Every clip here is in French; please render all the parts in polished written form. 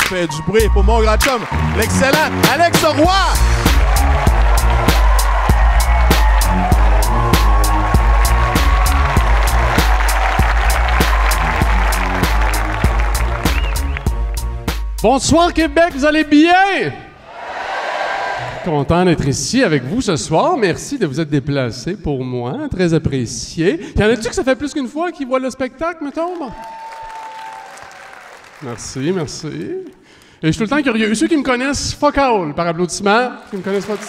fait du bruit pour mon grand chum, l'excellent Alex Roy! Bonsoir Québec, vous allez bien? Content d'être ici avec vous ce soir. Merci de vous être déplacés pour moi. Très apprécié. Y en a-tu que ça fait plus qu'une fois qu'ils voient le spectacle, mettons? Merci, merci. Et je suis tout le temps curieux. Ceux qui me connaissent, fuck all, par applaudissement. Qui me connaissent pas du tout.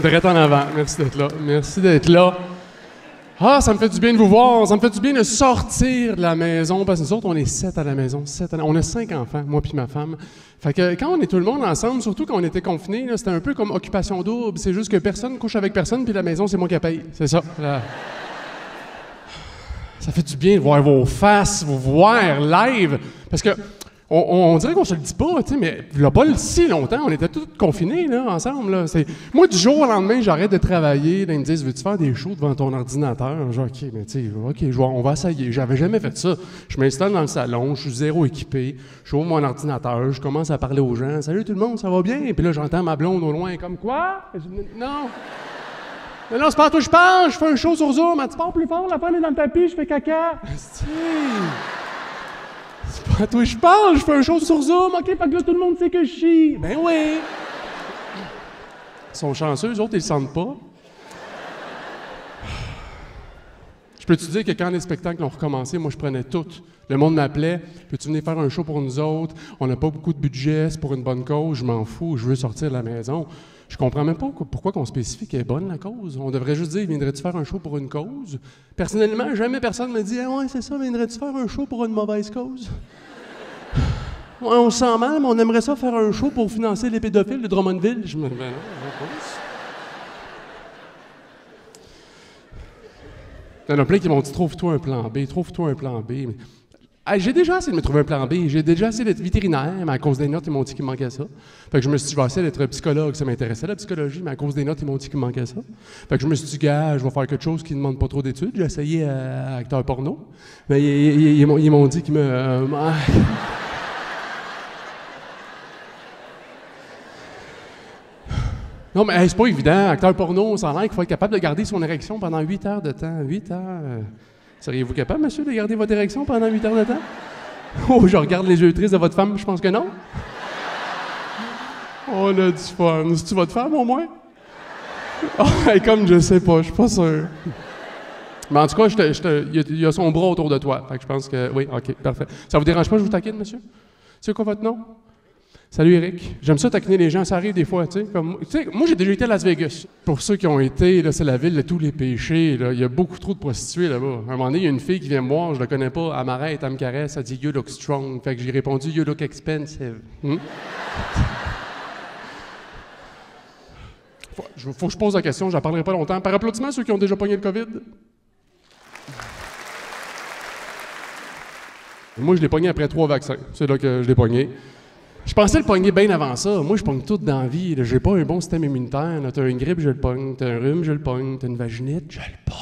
Direct en avant. Merci d'être là. Merci d'être là. Ah, ça me fait du bien de vous voir. Ça me fait du bien de sortir de la maison. Parce que nous autres, on est 7 à la maison. On a 5 enfants, moi puis ma femme. Fait que quand on est tout le monde ensemble, surtout quand on était confinés, c'était un peu comme occupation double. C'est juste que personne couche avec personne, puis la maison, c'est moi qui paye. C'est ça. Là. Ça fait du bien de voir vos faces, vous voir live. Parce que on dirait qu'on se le dit pas, tu sais, mais il n'y a pas si longtemps, on était tous confinés, là, ensemble, là. Moi, du jour au lendemain, j'arrête de travailler, là, ils me disent, veux-tu faire des shows devant ton ordinateur? Genre, OK, mais tu sais, OK, on va essayer. J'avais jamais fait ça. Je m'installe dans le salon, je suis zéro équipé, j'ouvre mon ordinateur, je commence à parler aux gens. Salut tout le monde, ça va bien? Puis là, j'entends ma blonde au loin, comme quoi? Je dis, non. Mais non, c'est pas à toi que je parle, je fais un show sur Zoom. Tu parles plus fort, la femme est dans le tapis, je fais caca. C'est pas à toi que je parle, je fais un show sur Zoom. OK, fait que là, tout le monde sait que je chie. Ben oui. Ils sont chanceux, eux autres, ils le sentent pas. Je peux te dire que quand les spectacles ont recommencé, moi, je prenais tout. Le monde m'appelait, peux-tu venir faire un show pour nous autres? On n'a pas beaucoup de budget, c'est pour une bonne cause, je m'en fous, je veux sortir de la maison. Je comprends même pas pourquoi qu'on spécifie qu'elle est bonne, la cause. On devrait juste dire, viendrais-tu faire un show pour une cause? Personnellement, jamais personne me dit, ah ouais, c'est ça, viendrais-tu faire un show pour une mauvaise cause? Ouais, on se sent mal, mais on aimerait ça faire un show pour financer les pédophiles de Drummondville. Je me dis, ben non, je pense. Il y en a plein qui m'ont dit, trouve-toi un plan B, trouve-toi un plan B. Mais... Hey, j'ai déjà essayé de me trouver un plan B. J'ai déjà essayé d'être vétérinaire, mais à cause des notes, ils m'ont dit qu'il me manquait ça. Fait que je me suis dit, je vais essayer d'être psychologue. Ça m'intéressait, la psychologie, mais à cause des notes, ils m'ont dit qu'il me manquait ça. Fait que je me suis dit, gars, je vais faire quelque chose qui ne demande pas trop d'études. J'ai essayé acteur porno. Mais ils m'ont dit qu'ils me... Non, mais hey, c'est pas évident. Acteur porno, ça a l'air qu'il faut être capable de garder son érection pendant 8 heures de temps. 8 heures... Seriez-vous capable, monsieur, de garder votre érection pendant 8 heures de temps? Oh, je regarde les yeux tristes de votre femme, je pense que non. On a du fun. C'est-tu votre femme, au moins? Oh, comme je sais pas, je suis pas sûr. Mais en tout cas, il y a son bras autour de toi. Fait que je pense que... Oui, OK, parfait. Ça vous dérange pas que je vous taquine, monsieur? C'est quoi votre nom? Salut, Eric. J'aime ça taquiner les gens. Ça arrive des fois, tu sais. Moi, j'ai déjà été à Las Vegas. Pour ceux qui ont été, là, c'est la ville de tous les péchés. Là. Il y a beaucoup trop de prostituées là-bas. À un moment donné, il y a une fille qui vient me voir, je la connais pas, elle m'arrête, elle me caresse, elle dit « You look strong ». Fait que j'ai répondu « You look expensive ». Faut que je pose la question, j'en parlerai pas longtemps. Par applaudissement, ceux qui ont déjà pogné le COVID. Moi, je l'ai pogné après 3 vaccins. C'est là que je l'ai pogné. Je pensais le pogner bien avant ça. Moi, je pogne tout dans la vie. J'ai pas un bon système immunitaire. T'as une grippe, je le pogne. T'as un rhume, je le pogne. T'as une vaginite, je le pogne.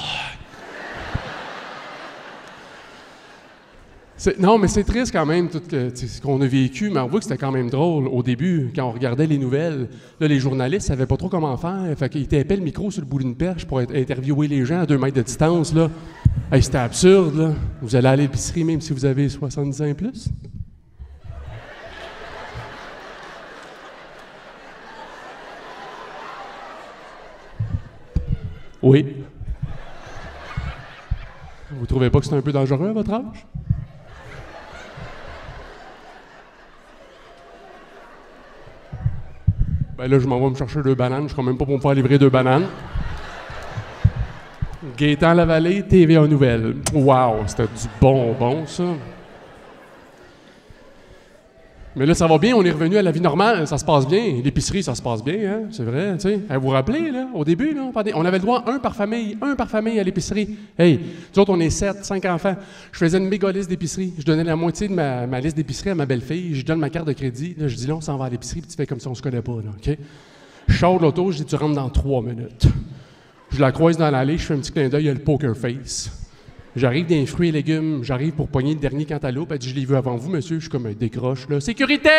Non, mais c'est triste quand même, tout ce qu'on a vécu. Mais on voit que c'était quand même drôle au début, quand on regardait les nouvelles. Là, les journalistes savaient pas trop comment faire. Fait qu'ils tapaient le micro sur le bout d'une perche pour interviewer les gens à 2 mètres de distance. Là. Hey, c'était absurde. Là. Vous allez à l'épicerie même si vous avez 70 ans et plus? Oui. Vous trouvez pas que c'est un peu dangereux à votre âge? Ben là, je m'en vais me chercher 2 bananes. Je ne serai même pas pour me faire livrer 2 bananes. Gaétan Lavallée, TVA Nouvelles. Wow, c'était du bonbon, ça. Mais là, ça va bien, on est revenu à la vie normale, ça se passe bien. L'épicerie, ça se passe bien, hein? C'est vrai, tu sais. Vous vous rappelez, là, au début, là, on avait le droit un par famille à l'épicerie. Hey, nous autres, on est 7, 5 enfants. Je faisais une méga liste d'épicerie. Je donnais la moitié de ma liste d'épicerie à ma belle-fille. Je donne ma carte de crédit. Là, je dis, là, on s'en va à l'épicerie, puis tu fais comme si on se connaît pas, là, OK? Je sors de l'auto, je dis, tu rentres dans 3 minutes. Je la croise dans l'allée, je fais un petit clin d'œil, il y a le poker face. J'arrive dans les fruits et légumes, j'arrive pour pogner le dernier cantaloupe. Elle dit, je l'ai vu avant vous, monsieur. Je suis comme, décroche, là. Sécurité!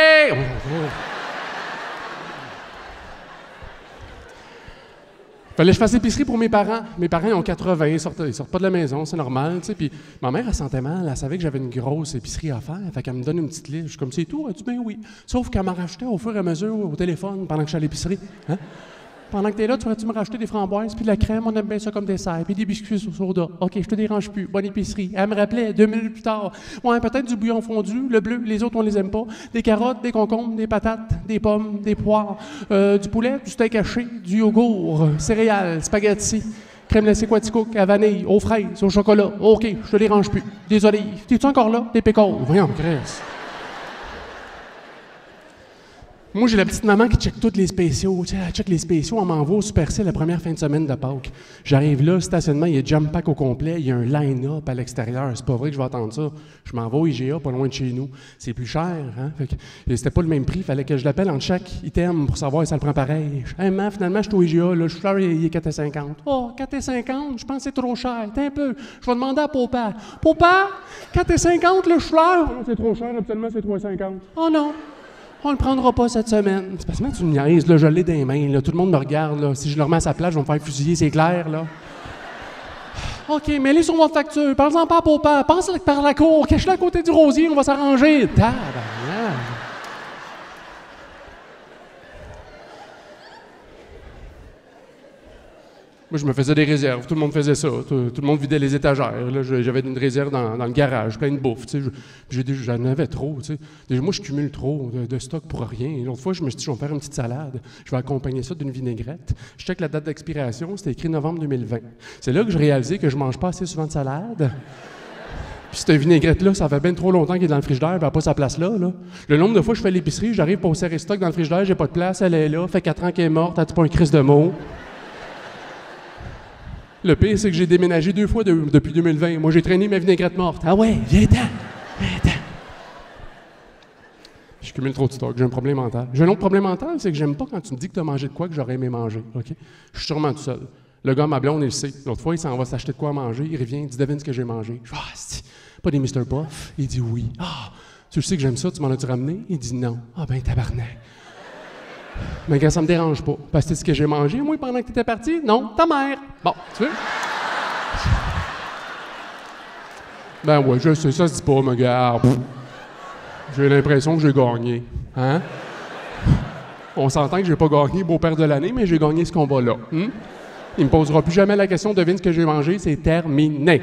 Fallait que je fasse l'épicerie pour mes parents. Mes parents, ils ont 80, ils sortent pas de la maison, c'est normal, tu sais. Puis ma mère, elle sentait mal, elle savait que j'avais une grosse épicerie à faire, fait qu'elle me donne une petite liste. Je suis comme, c'est tout? Elle dit, ben oui. Sauf qu'elle m'a racheté au fur et à mesure au téléphone pendant que je suis à l'épicerie. Hein? Pendant que t'es là, tu pourrais-tu me racheter des framboises, puis de la crème, on aime bien ça comme dessert, puis des biscuits sur soda. OK, je te dérange plus. Bonne épicerie. Elle me rappelait 2 minutes plus tard. Ouais, peut-être du bouillon fondu, le bleu, les autres, on les aime pas. Des carottes, des concombres, des patates, des pommes, des poires, du poulet, du steak haché, du yogourt, céréales, spaghettis, crème glacée Quaticook, à vanille, aux fraises, au chocolat. OK, je te dérange plus. Des olives. T'es-tu encore là? Des pécores. Voyons, Grèce. Moi, j'ai la petite maman qui check tous les spéciaux. Tu sais, elle check les spéciaux, on m'envoie au Super C la première fin de semaine de Pâques. J'arrive là, le stationnement, il y a Jump Pack au complet, il y a un line-up à l'extérieur. C'est pas vrai que je vais attendre ça. Je m'en vais au IGA, pas loin de chez nous. C'est plus cher, hein? Fait que, c'était pas le même prix. Il fallait que je l'appelle entre chaque item pour savoir si ça le prend pareil. Hey, maman, finalement, je suis au IGA, là, le chou-fleur, il est 4,50. Oh, 4,50? Je pense que c'est trop cher. T'es un peu. Je vais demander à Papa. Papa, 4,50 le chou-fleur? Non, c'est trop cher, absolument, c'est 3,50. Oh non! On le prendra pas cette semaine. C'est parce que tu me niaises, là, je l'ai dans les mains, là, tout le monde me regarde, là. Si je le remets à sa place, je vais me faire fusiller, c'est clair, là. OK, mets-les sur votre facture, parle-en pas à Papa, passe par la cour, cache-le à côté du rosier, on va s'arranger. Tabarnak! Moi, je me faisais des réserves. Tout le monde faisait ça. Tout le monde vidait les étagères. Là, j'avais une réserve dans le garage, plein de bouffe. J'en avais trop. Déjà, moi, je cumule trop de stock pour rien. L'autre fois, je me suis dit, je vais me faire une petite salade. Je vais accompagner ça d'une vinaigrette. Je check la date d'expiration. C'était écrit novembre 2020. C'est là que j'ai réalisé que je mange pas assez souvent de salade. Puis cette vinaigrette-là, ça fait bien trop longtemps qu'elle est dans le frigidaire, elle n'a pas sa place là. Le nombre de fois que je fais l'épicerie, j'arrive pour serrer stock dans le frigidaire, j'ai pas de place, elle est là, fait 4 ans qu'elle est morte, elle dit pas un crise de mots. Le pire, c'est que j'ai déménagé 2 fois depuis 2020. Moi, j'ai traîné ma vinaigrette morte. Ah ouais, viens-t'en, viens-t'en. Je cumule trop de stock, j'ai un problème mental. J'ai un autre problème mental, c'est que j'aime pas quand tu me dis que tu as mangé de quoi que j'aurais aimé manger. OK? Je suis sûrement tout seul. Le gars, ma blonde, il le sait. L'autre fois, il s'en va s'acheter de quoi manger. Il revient, il dit, devine ce que j'ai mangé. Je dis, c'est pas des Mr. Puff? Il dit oui. Ah, tu sais que j'aime ça, tu m'en as-tu ramené? Il dit non. Ah ben, tabarnak. Mais quand ça me dérange pas. Parce que c'est ce que j'ai mangé, moi, pendant que tu étais parti? Non, ta mère. Bon, tu veux? Ben ouais, je sais, ça se dit pas, me gars. J'ai l'impression que j'ai gagné. Hein? On s'entend que j'ai pas gagné beau-père de l'année, mais j'ai gagné ce combat-là. Il me posera plus jamais la question, devine ce que j'ai mangé, c'est terminé.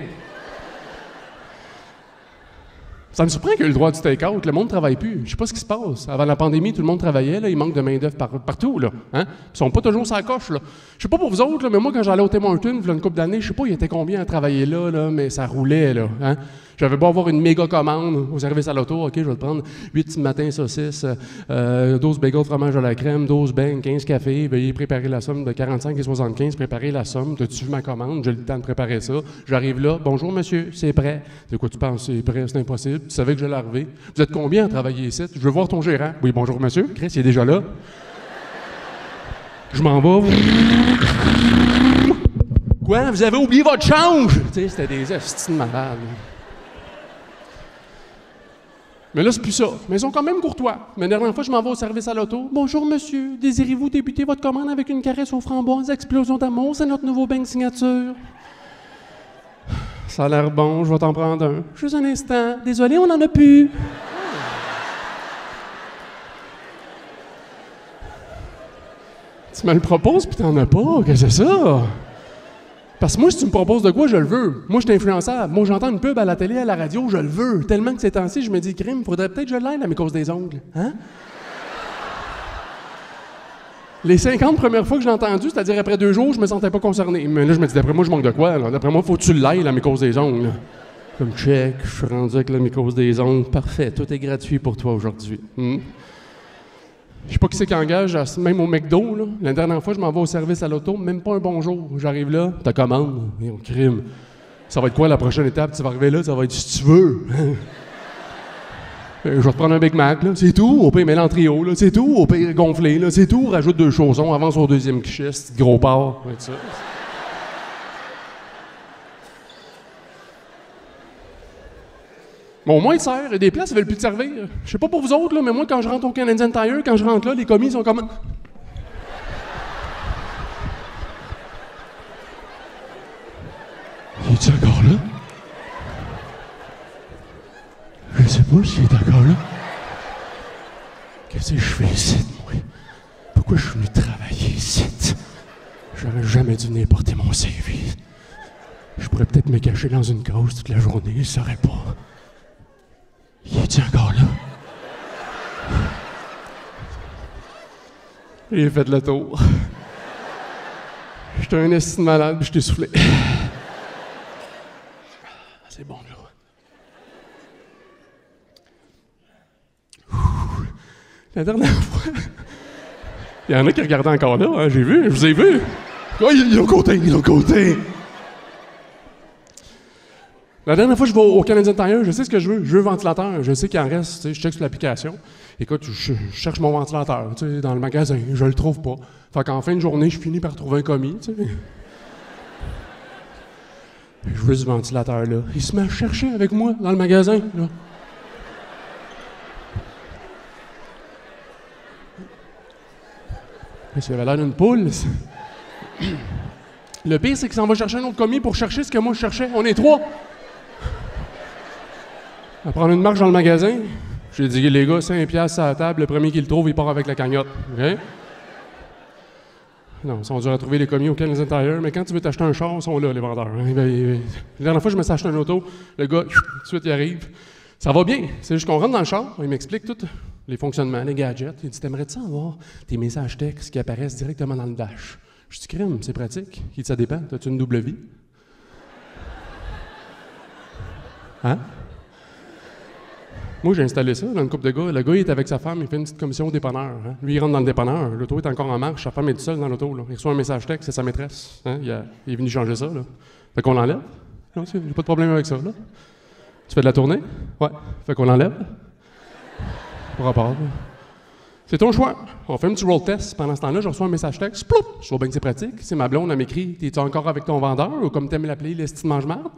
Ça me surprend qu'il y ait le droit du take-out. Le monde ne travaille plus. Je sais pas ce qui se passe. Avant la pandémie, tout le monde travaillait. Là. Il manque de main-d'œuvre partout. Là. Hein? Ils sont pas toujours sur la coche. Là. Je sais pas pour vous autres, là, mais moi, quand j'allais au Tim Hortons, il y a une couple d'années, je sais pas, il y était combien à travailler là, mais ça roulait. Là, hein? J'avais beau avoir une méga commande au service à l'auto. OK, je vais te prendre 8 petits matins saucisses, 12 bagels fromage à la crème, 12 beignes, 15 cafés. Veuillez préparer la somme de 45 et 75. Préparer la somme. T'as-tu vu ma commande? J'ai le temps de préparer ça. J'arrive là. Bonjour, monsieur. C'est prêt. De quoi tu penses? C'est prêt? C'est impossible. Tu savais que j'allais arriver. Vous êtes combien à travailler ici? Je veux voir ton gérant. Oui, bonjour, monsieur. Chris, il est déjà là. Je m'en vais. Quoi? Vous avez oublié votre change? Tu sais, c'était des hosties de malades. Mais là, c'est plus ça. Mais ils sont quand même courtois. Mais la dernière fois, je m'en vais au service à l'auto. Bonjour, monsieur. Désirez-vous débuter votre commande avec une caresse aux framboises, explosion d'amour? C'est notre nouveau beigne signature. Ça a l'air bon, je vais t'en prendre un. Juste un instant. Désolé, on n'en a plus. Tu me le proposes puis t'en as pas. Qu'est-ce que c'est ça? Parce que moi, si tu me proposes de quoi, je le veux. Moi, je suis influençable. Moi, j'entends une pub à la télé, à la radio, je le veux. Tellement que ces temps-ci, je me dis, crime, faudrait peut-être que je l'aide à mes causes des ongles. Hein? Les 50 premières fois que je l'ai entendu, c'est-à-dire après 2 jours, je me sentais pas concerné. Mais là, je me dis, d'après moi, je manque de quoi? Là? D'après moi, faut que tu l'aides à mes causes des ongles. Là. Comme check, je suis rendu avec la mycose des ongles. Parfait, tout est gratuit pour toi aujourd'hui. Je sais pas qui c'est qui engage, même au McDo. Là. La dernière fois, je m'en vais au service à l'auto, même pas un bonjour. J'arrive là, ta commande, et on crime. Ça va être quoi la prochaine étape? Tu vas arriver là, ça va être si tu veux. Je vais te prendre un Big Mac, là, c'est tout. Au pire, mets en trio, là, c'est tout. Au pire, gonflé, là, c'est tout. Rajoute 2 chaussons, avance au 2e guichet, c'est gros porc. Ça. Mais au moins, il te sert. Il y a des places, ils veulent plus te servir. Je sais pas pour vous autres, là, mais moi, quand je rentre au Canadian Tire, quand je rentre là, les commis sont comme... Il est-tu encore là? Je sais pas s'il est encore là. Qu'est-ce que je fais ici, moi? Pourquoi je suis venu travailler ici? J'aurais jamais dû venir porter mon CV. Je pourrais peut-être me cacher dans une cause toute la journée, il saurait pas. Il est-tu encore là? J'ai fait le tour. J'étais un esti de malade, puis je t'ai soufflé. C'est bon, là. La dernière fois... Il y en a qui regardaient encore là, hein, j'ai vu, je vous ai vu. Oh, ils l'ont compté. La dernière fois que je vais au Canadian Tire, je sais ce que je veux. Je veux un ventilateur. Je sais qu'il en reste, tu sais, je check sur l'application. Écoute, je cherche mon ventilateur, tu sais, dans le magasin. Je le trouve pas. Fait qu'en fin de journée, je finis par trouver un commis, tu sais. Je veux ce ventilateur-là. Il se met à chercher avec moi dans le magasin, là. Il avait l'air d'une poule. Le pire, c'est qu'il s'en va chercher un autre commis pour chercher ce que moi je cherchais. On est 3. À prendre une marche dans le magasin, j'ai dit, les gars, 5 piastres à la table, le premier qui le trouve, il part avec la cagnotte. OK? Non, ils sont durs à trouver les commis au Canadian Tire, mais quand tu veux t'acheter un char, ils sont là, les vendeurs. La dernière fois, je me suis acheté un auto, le gars, tout de suite, il arrive. Ça va bien, c'est juste qu'on rentre dans le char, il m'explique tout les fonctionnements, les gadgets. Il dit, t'aimerais-tu avoir tes messages textes qui apparaissent directement dans le dash? Je dis, crime, c'est pratique. Il dit, ça dépend, t'as-tu une double vie? Hein? Moi, j'ai installé ça dans une couple de gars. Le gars, il est avec sa femme, il fait une petite commission au dépanneur. Hein? Lui, il rentre dans le dépanneur. L'auto est encore en marche. Sa femme est toute seule dans l'auto. Là. Il reçoit un message texte, c'est sa maîtresse. Hein? Il est venu changer ça. Là. Fait qu'on l'enlève. Non, j'ai pas de problème avec ça. Là. Tu fais de la tournée? Ouais. Fait qu'on l'enlève. Pour rapport. C'est ton choix. On fait un petit roll test. Pendant ce temps-là, je reçois un message texte. Ploup! Je vois bien que c'est pratique. C'est ma blonde, elle m'écrit, t'es-tu encore avec ton vendeur? Ou comme t'aimes l'appeler, l'esti de mange-marde?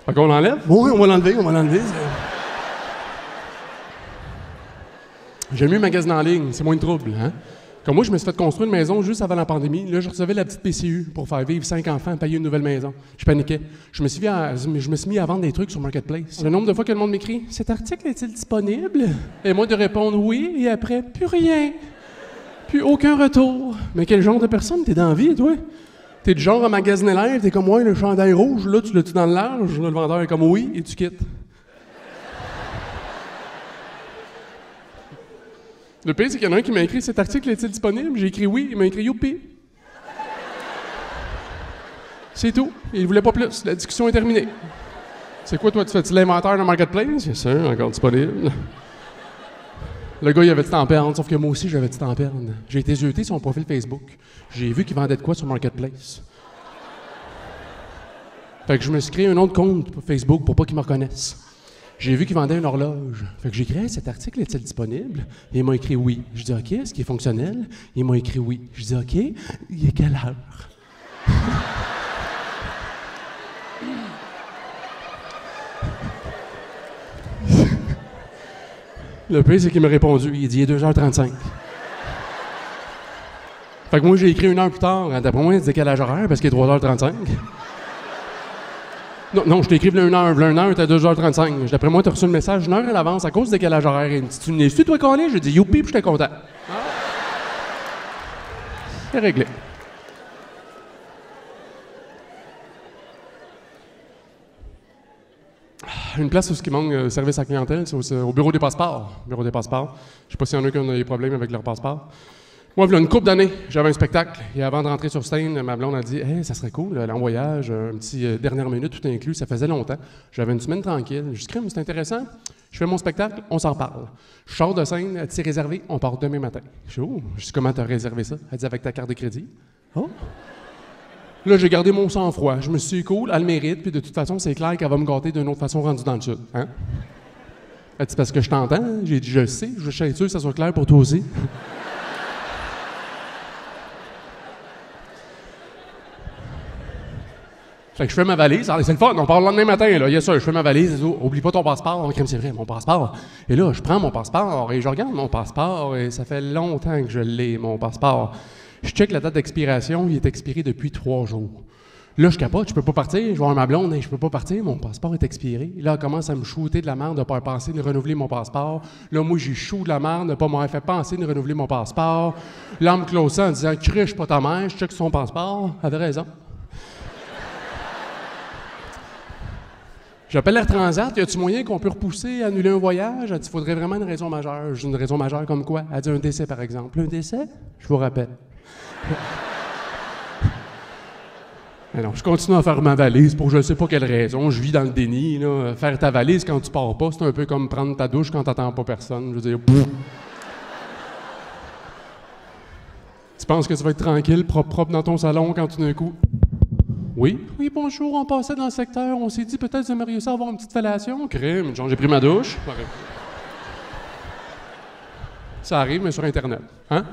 Fait qu'on l'enlève? Oui, on va l'enlever. J'aime mieux magasiner en ligne, c'est moins de trouble, hein? Comme moi, je me suis fait construire une maison juste avant la pandémie. Là, je recevais la petite PCU pour faire vivre 5 enfants, payer une nouvelle maison. Je paniquais. Je me suis mis à vendre des trucs sur Marketplace. Le nombre de fois que le monde m'écrit « Cet article est-il disponible? » Et moi de répondre « Oui » et après « Plus rien. Plus aucun retour. » Mais quel genre de personne t'es dans la vie, toi? T'es du genre à magasiner l'air, t'es comme « Ouais, le chandail rouge, là, tu l'as-tu dans le large? » Là, le vendeur est comme « Oui » et tu quittes. Le pire, c'est qu'il y en a un qui m'a écrit « Cet article est-il disponible? » J'ai écrit « Oui », il m'a écrit « Youpi ». C'est tout. Il voulait pas plus. La discussion est terminée. C'est quoi, toi, tu fais-tu l'inventaire dans Marketplace? Bien sûr, encore disponible. Le gars, il avait du temps à perdre, sauf que moi aussi, j'avais du temps à perdre. J'ai été zioter son profil Facebook. J'ai vu qu'il vendait de quoi sur Marketplace. Fait que je me suis créé un autre compte pour Facebook pour pas qu'il me reconnaisse. J'ai vu qu'il vendait une horloge. Fait que j'ai écrit « Cet article est-il disponible? » Et il m'a écrit « Oui ». Je dis « OK, est-ce qu'il est fonctionnel? » Il m'a écrit « Oui ». Je dis « OK, il est quelle heure? » Le pire, c'est qu'il m'a répondu. Il dit « Il est 2h35 ». Fait que moi, j'ai écrit 1 heure plus tard. D'après moi, c'est décalage horaire parce qu'il est 3h35. Non, je t'ai écrit 1 heure, t'es 2h35. D'après moi, t'as reçu le message 1 heure à l'avance à cause du décalage horaire. Il me dit « Tu venais ici, toi, collé? » J'ai dit « Youpi », puis j'étais content. C'est réglé. Une place où ce qui manque service à la clientèle, c'est au bureau des passeports. Je ne sais pas s'il y en a qui ont des problèmes avec leur passeport. Moi, il y a une couple d'années, j'avais un spectacle. Et avant de rentrer sur scène, ma blonde a dit « Hey, ça serait cool, aller en voyage, un petit dernière minute, tout inclus. » Ça faisait longtemps. J'avais une semaine tranquille. Je dis « Crime, c'est intéressant. Je fais mon spectacle, on s'en parle. Je sors de scène, c'est réservé, on part demain matin. » Je dis « Oh, je dis, comment t'as réservé ça? » Elle dit « Avec ta carte de crédit. » Oh! Là, j'ai gardé mon sang-froid. Je me suis dit, cool, elle le mérite, puis de toute façon, c'est clair qu'elle va me gâter d'une autre façon rendue dans le sud. Hein? Elle dit, parce que je t'entends. J'ai dit, je le sais, je suis sûr que ça soit clair pour toi aussi. Fait que je fais ma valise, c'est le fun, on part le lendemain matin, là, yes, je fais ma valise, oublie pas ton passeport, c'est vrai, mon passeport. Et là, je prends mon passeport et je regarde mon passeport et ça fait longtemps que je l'ai, mon passeport. Je check la date d'expiration, il est expiré depuis 3 jours. Là, je capote, je peux pas partir, je vais voir ma blonde, et je peux pas partir, mon passeport est expiré. Là, elle commence à me shooter de la merde de pas penser de renouveler mon passeport. Là, moi, j'ai chaud de la merde de pas m'avoir fait penser de renouveler mon passeport. Là, elle me close ça en disant « Criche pas ta mère, je check son passeport. » Elle avait raison. J'appelle Air Transat, y a-tu moyen qu'on peut repousser, annuler un voyage? Elle dit, il faudrait vraiment une raison majeure. J'ai une raison majeure comme quoi? Elle dit un décès, par exemple. Un décès? Je vous rappelle. Alors, je continue à faire ma valise pour je ne sais pas quelle raison. Je vis dans le déni. Là. Faire ta valise quand tu pars pas, c'est un peu comme prendre ta douche quand tu n'attends pas personne. Je veux dire, tu penses que tu vas être tranquille, propre dans ton salon quand tout d'un coup... Oui, bonjour, on passait dans le secteur, on s'est dit peut-être que vous aimeriez ça avoir une petite fellation. Crème, genre j'ai pris ma douche. Ça arrive, mais sur Internet. Hein?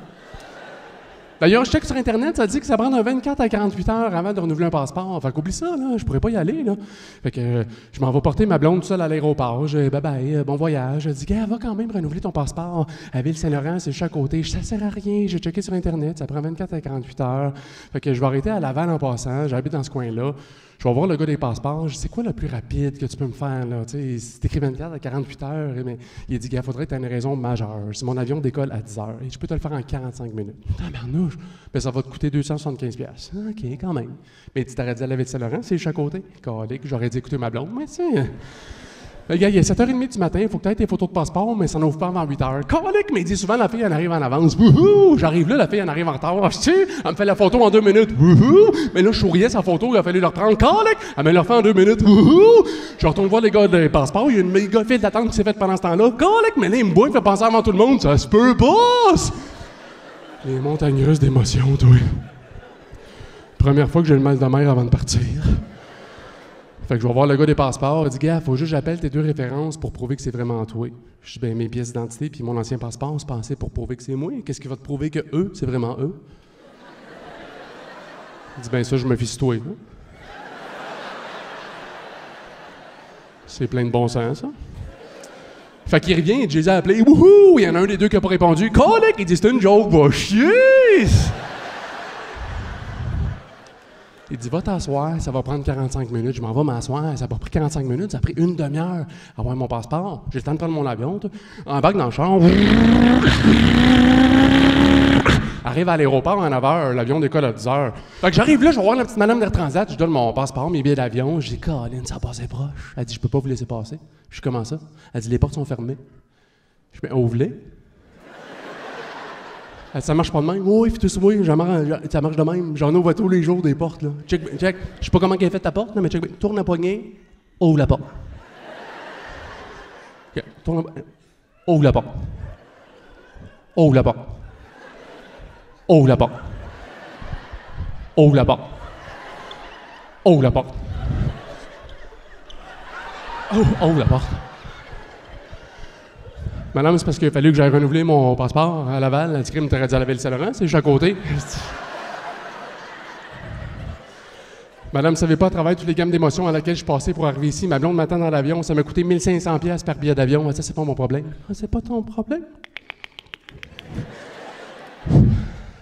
D'ailleurs, je check sur Internet, ça dit que ça prend un 24 à 48 heures avant de renouveler un passeport. Fait qu'oublie ça, là, je pourrais pas y aller, là. Fait que je m'en vais porter ma blonde seule à l'aéroport. Je dis, bye-bye, bon voyage. Elle dit, gars, va quand même renouveler ton passeport. À Ville-Saint-Laurent, c'est juste à côté. Ça sert à rien. J'ai checké sur Internet, ça prend 24 à 48 heures. Fait que je vais arrêter à Laval en passant. J'habite dans ce coin-là. Je vais voir le gars des passeports. Je dis, c'est quoi le plus rapide que tu peux me faire, là? Tu sais, c'est écrit 24 à 48 heures. Mais il a dit, gars, faudrait que tu aies une raison majeure. Si mon avion décolle à 10 heures, et je peux te le faire en 45 minutes. Ah, mernouche! Ben, ça va te coûter 275$. OK, quand même. Mais tu t'aurais dit à la Ville-Saint-Laurent, c'est juste à côté. Calique, j'aurais dit écouter ma blonde, mais tu sais. Ben, gars, il est 7h30 du matin, il faut que tu aies tes photos de passeport, mais ça n'ouvre pas avant 8h. Calique, mais il dit souvent, la fille, elle arrive en avance. Wouhou! J'arrive là, la fille, elle arrive en retard. Tu sais, elle me fait la photo en 2 minutes. Wouhou! Mais là, je souriais sa photo, il a fallu la reprendre. Calique! Elle me la refait en 2 minutes. Wouhou! Je retourne voir les gars des passeports, il y a une méga file d'attente qui s'est faite pendant ce temps-là. Calique, mais là, il me boit, il fait penser avant tout le monde. Ça se peut pas! Les montagnes russes d'émotions, toi. Première fois que j'ai le mal de mer avant de partir. Fait que je vais voir le gars des passeports. Il dit, gars, faut juste que j'appelle tes 2 références pour prouver que c'est vraiment toi. Je dis, ben, mes pièces d'identité puis mon ancien passeport, c'est passé pour prouver que c'est moi. Qu'est-ce qui va te prouver que eux, c'est vraiment eux? Il dit, ben, ça, je me fie sur toi. Hein? C'est plein de bon sens, ça. Fait qu'il revient, et je les ai appelés. Wouhou! Il y en a un des 2 qui n'a pas répondu. Colique! Il dit, c'est une joke, va chier! Il dit, va t'asseoir, ça va prendre 45 minutes. Je m'en vais m'asseoir, ça a pas pris 45 minutes, ça a pris une demi-heure à avoir mon passeport. J'ai le temps de prendre mon avion, embarque dans le char. Arrive à l'aéroport à 9h, l'avion décolle à 10h. Fait que j'arrive là, je vais voir la petite madame d'Air Transat, je donne mon passeport, mes billets d'avion. Je dis, Colin, ça passait proche. Elle dit, je peux pas vous laisser passer. Je dis, comment ça? Elle dit, les portes sont fermées. Je dis, ouvre-les. Ça marche pas de même. Oui, oui, ça marche de même. J'en ouvre tous les jours des portes, là. Check. Je sais pas comment elle a fait ta porte, là, mais check. Tourne la poignée, ouvre la porte. Okay. Ouvre la porte. Ouvre la porte. Ouvre la porte. Ouvre la porte. Ouvre la porte. Ouvre la porte. Madame, c'est parce qu'il a fallu que j'aille renouveler mon passeport à Laval. Elle dit, crime, t'aurais dit à la Ville-Saint-Laurent, c'est juste à côté. Madame, vous savez pas à travers toutes les gammes d'émotions à laquelle je suis passé pour arriver ici. Ma blonde m'attend dans l'avion, ça m'a coûté 1500$ par billet d'avion. Ça, c'est pas mon problème. Ah, c'est pas ton problème?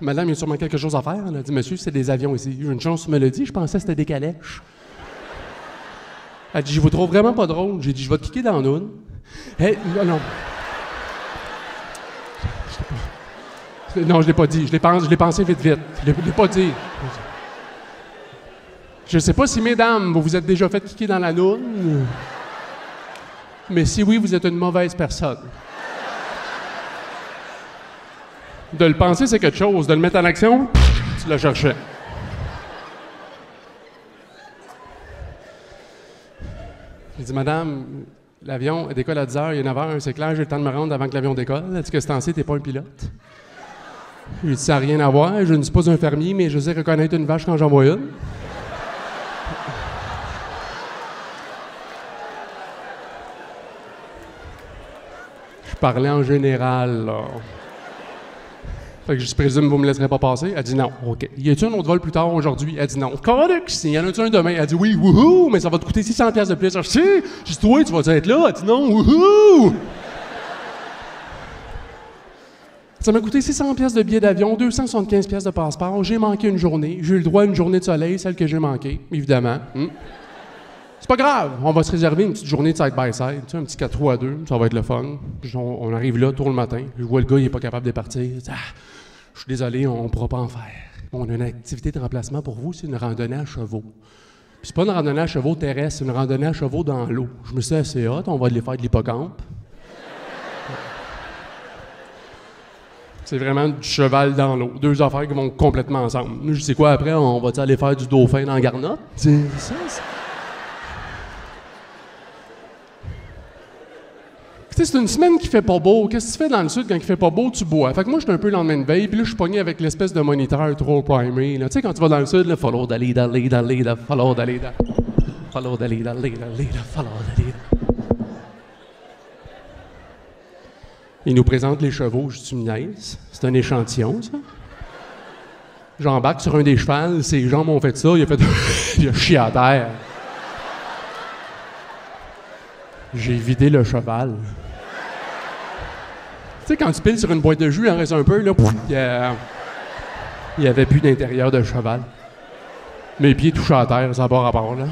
Madame, il y a sûrement quelque chose à faire. Elle a dit, monsieur, c'est des avions ici. J'ai une chance, tu me l'as dit, je pensais que c'était des calèches. Elle dit, je vous trouve vraiment pas drôle. J'ai dit, je vais te kicker dans l'une. Hey, non. Non, je l'ai pas dit. Je l'ai pensé vite. Je l'ai pas dit. Je sais pas si, mesdames, vous vous êtes déjà fait kicker dans la noune. Mais si oui, vous êtes une mauvaise personne. De le penser, c'est quelque chose. De le mettre en action, tu le cherchais. J'ai dit, madame, l'avion décolle à 10h, il est 9h, c'est clair, j'ai le temps de me rendre avant que l'avion décolle. Elle dit que ce temps-ci, t'es pas un pilote. J'ai dit, ça n'a rien à voir, je ne suis pas un fermier, mais je sais reconnaître une vache quand j'en vois une. Je parlais en général, là. Fait que je présume que vous me laisserez pas passer. Elle dit non. OK. Y a-tu un autre vol plus tard aujourd'hui? Elle dit non. Correct. Y en a-tu un demain? Elle dit oui. Wouhou! Mais ça va te coûter 600$ de plus. Je sais. Je dis toi, tu vas être là? Elle dit non. Wouhou! Ça m'a coûté 600$ de billets d'avion, 275$ de passeport. J'ai manqué une journée. J'ai eu le droit à une journée de soleil, celle que j'ai manquée, évidemment. C'est pas grave, on va se réserver une petite journée de side-by-side, tu sais, un petit 4 roues à 2, ça va être le fun. Puis on arrive là, tôt le matin, je vois le gars, il est pas capable de partir. Ah, je suis désolé, on pourra pas en faire. On a une activité de remplacement pour vous, c'est une randonnée à chevaux. Puis c'est pas une randonnée à chevaux terrestre, c'est une randonnée à chevaux dans l'eau. Je me suis dit, c'est hot, on va aller faire de l'hippocampe. C'est vraiment du cheval dans l'eau. Deux affaires qui vont complètement ensemble. Nous, je sais quoi, après, on va aller faire du dauphin dans la garnotte? C'est ça, c'est une semaine qui fait pas beau. Qu'est-ce que tu fais dans le sud quand il fait pas beau? Tu bois. Fait que moi, j'étais un peu le lendemain de veille, puis là, je suis pogné avec l'espèce de moniteur trop primary. Tu sais, quand tu vas dans le sud, là, follow the leader, leader, leader, follow the leader. Follow the leader, leader, leader, follow the leader. Il nous présente les chevaux, je dis, tu me niaises? C'est un échantillon, ça? J'embarque sur un des chevals, ses jambes ont fait ça, il a fait... il a chié à terre. J'ai vidé le cheval. Tu sais, quand tu piles sur une boîte de jus, il en reste un peu, là, il n'y avait plus d'intérieur de cheval. Mes pieds touchaient à terre, ça n'a pas rapport, là.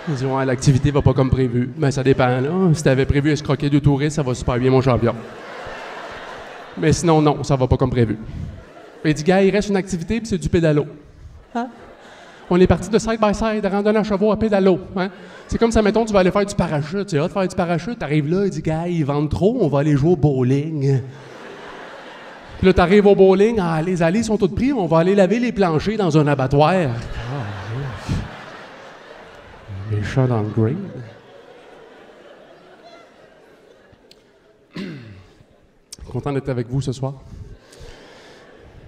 Ils disent, ouais, l'activité va pas comme prévu. Mais ça dépend, là. Si t'avais prévu escroquer 2 touristes, ça va super bien, mon champion. Mais sinon, non, ça va pas comme prévu. Il dit, gars, il reste une activité, puis c'est du pédalo. Hein? On est parti de side-by-side, randonnée à chevaux à pédalo. Hein? C'est comme ça, mettons, tu vas aller faire du parachute. Tu vas faire du parachute, t'arrives là, il dit, gars, ils vendent trop, on va aller jouer au bowling. Puis là, t'arrives au bowling, ah, les allées sont toutes prises, on va aller laver les planchers dans un abattoir. Méchant dans le green. Content d'être avec vous ce soir.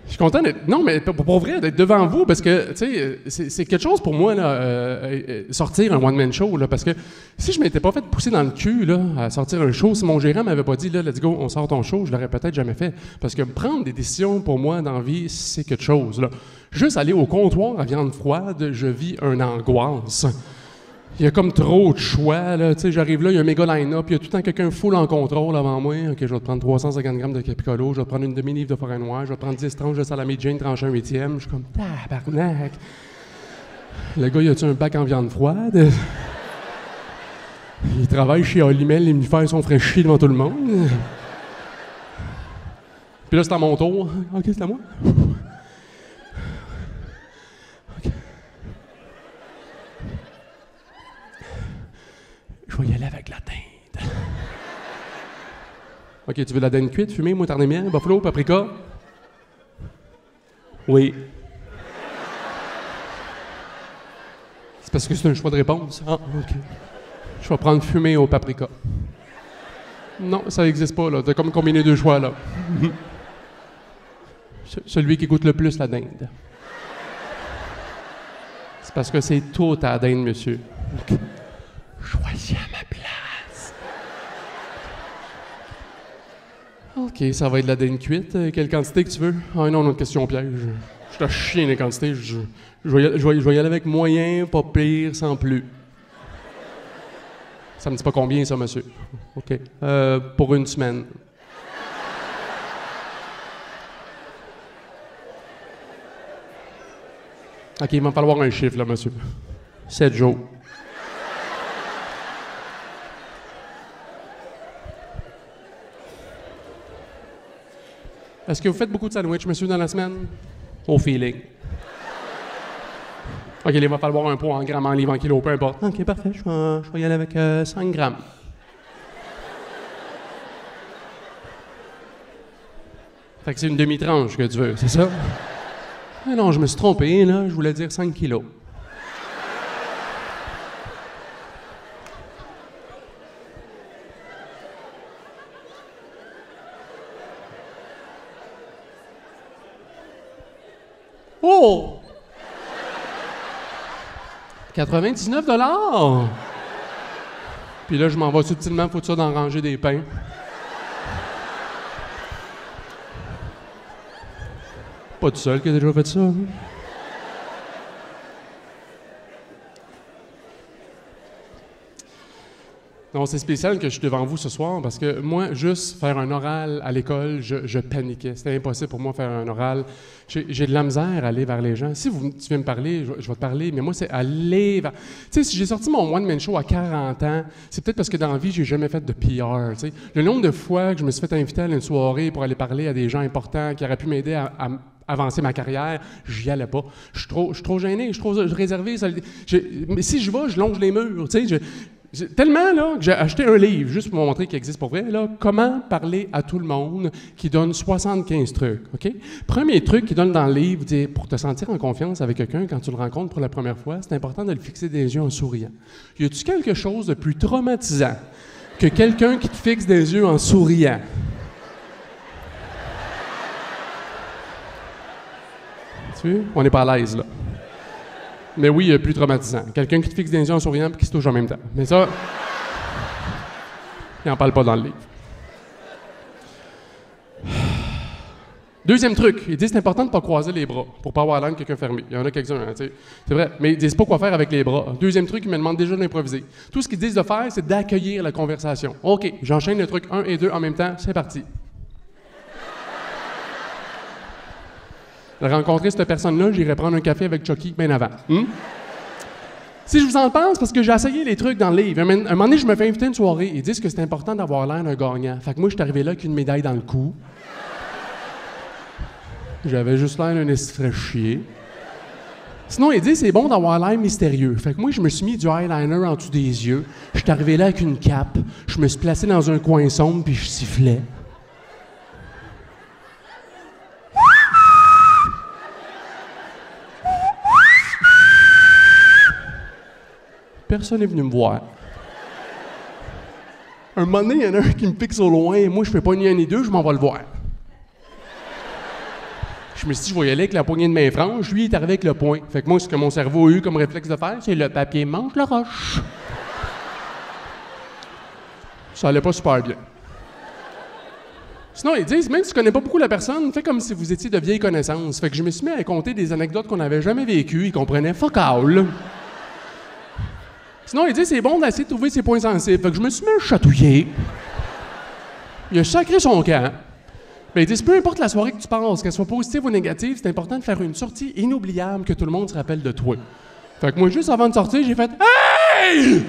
Je suis content d'être... Non, mais pour vrai, d'être devant vous, parce que, tu sais, c'est quelque chose pour moi, là, sortir un one-man show, là, parce que si je m'étais pas fait pousser dans le cul, là, à sortir un show, si mon gérant m'avait pas dit, là, let's go, on sort ton show, je l'aurais peut-être jamais fait. Parce que prendre des décisions, pour moi, dans la vie, c'est quelque chose, là. Juste aller au comptoir à viande froide, je vis une angoisse. Il y a comme trop de choix, là. Tu sais, j'arrive là, il y a un méga line-up, il y a tout le temps quelqu'un full en contrôle avant moi. OK, je vais te prendre 350 grammes de Capicolo, je vais te prendre une demi-livre de forêt noire, je vais te prendre 10 tranches de salami Jane tranché un 8e. Je suis comme, tabarnak. Le gars, il a-tu un bac en viande froide? Il travaille chez Olimel, les minifères sont fraîchis devant tout le monde. Puis là, c'est à mon tour. OK, c'est à moi. Je vais y aller avec la dinde. OK, tu veux de la dinde cuite, fumée, moutarde miel, buffalo, paprika? Oui. C'est parce que c'est un choix de réponse. Ah, OK. Je vais prendre fumée au paprika. Non, ça n'existe pas, là. T'as comme combiné 2 choix, là. Celui qui goûte le plus la dinde. C'est parce que c'est tout à la dinde, monsieur. Okay. Choisis à ma place. OK, ça va être de la dinde cuite. Quelle quantité que tu veux? Ah non, une question piège. Je te chien les quantités. Je vais y aller avec moyen, pas pire, sans plus. Ça me dit pas combien, ça, monsieur? OK. Pour une semaine. OK, il va me falloir un chiffre, là, monsieur. 7 jours. Est-ce que vous faites beaucoup de sandwichs, monsieur, dans la semaine? Au feeling. OK, il va falloir un pot en grammes, en livres, en kilos, peu importe. OK, parfait. Je vais y aller avec 5 grammes. Fait que c'est une demi-tranche que tu veux, c'est ça? Ah non, je me suis trompé, là. Je voulais dire 5 kilos. Oh! 99 $! Puis là, je m'en vais subtilement foutre ça dans ranger des pains. Pas tout seul qui a déjà fait ça. Non, c'est spécial que je suis devant vous ce soir parce que moi, juste faire un oral à l'école, je paniquais. C'était impossible pour moi de faire un oral. J'ai de la misère à aller vers les gens. Si tu viens me parler, je vais te parler, mais moi, c'est aller vers... Tu sais, si j'ai sorti mon one-man show à 40 ans, c'est peut-être parce que dans la vie, j'ai jamais fait de PR, tu sais. Le nombre de fois que je me suis fait inviter à une soirée pour aller parler à des gens importants qui auraient pu m'aider à avancer ma carrière, j'y allais pas. Je suis trop gêné, je suis trop réservé. Mais si je vais, je longe les murs, tu sais. Tellement là, que j'ai acheté un livre, juste pour montrer qu'il existe pour vrai, là, Comment parler à tout le monde, qui donne 75 trucs, OK? Premier truc qu'il donne dans le livre, c'est pour te sentir en confiance avec quelqu'un quand tu le rencontres pour la première fois, c'est important de le fixer des yeux en souriant. Y a-tu quelque chose de plus traumatisant que quelqu'un qui te fixe des yeux en souriant? Tu vois? On n'est pas à l'aise, là. Mais oui, plus traumatisant. Quelqu'un qui te fixe des yeux en souriant et qui se touche en même temps. Mais ça, il n'en parle pas dans le livre. Deuxième truc, ils disent c'est important de ne pas croiser les bras pour ne pas avoir l'air de quelqu'un fermé. Il y en a quelques-uns, hein, tu sais. C'est vrai, mais ils disent pas quoi faire avec les bras. Deuxième truc, ils me demandent déjà d'improviser. Tout ce qu'ils disent de faire, c'est d'accueillir la conversation. OK, j'enchaîne le truc 1 et 2 en même temps, c'est parti. Rencontrer cette personne-là, j'irai prendre un café avec Chucky bien avant. Si je vous en pense, parce que j'ai essayé les trucs dans le livre. Un moment donné, je me fais inviter à une soirée. Ils disent que c'est important d'avoir l'air d'un gagnant. Fait que moi, je suis arrivé là avec une médaille dans le cou. J'avais juste l'air d'un estifrait chier. Sinon, ils disent que c'est bon d'avoir l'air mystérieux. Fait que moi, je me suis mis du eyeliner en dessous des yeux. Je suis arrivé là avec une cape. Je me suis placé dans un coin sombre, puis je sifflais. Personne n'est venu me voir. Un moment donné, il y en a un qui me fixe au loin. Moi, je fais pas ni un ni deux, je m'en vais le voir. Je me suis dit, je vais y aller avec la poignée de main franche. Lui, il est arrivé avec le poing. Fait que moi, ce que mon cerveau a eu comme réflexe de faire, c'est le papier mange la roche. Ça allait pas super bien. Sinon, ils disent, même si tu connais pas beaucoup la personne, fais comme si vous étiez de vieilles connaissances. Fait que je me suis mis à compter des anecdotes qu'on n'avait jamais vécues. Ils comprenaient fuck all. Sinon, il dit c'est bon d'essayer de trouver ses points sensibles. Fait que je me suis mis à chatouiller. Il a sacré son camp. Mais il dit peu importe la soirée que tu passes, qu'elle soit positive ou négative, c'est important de faire une sortie inoubliable que tout le monde se rappelle de toi. Fait que moi, juste avant de sortir, j'ai fait Hey!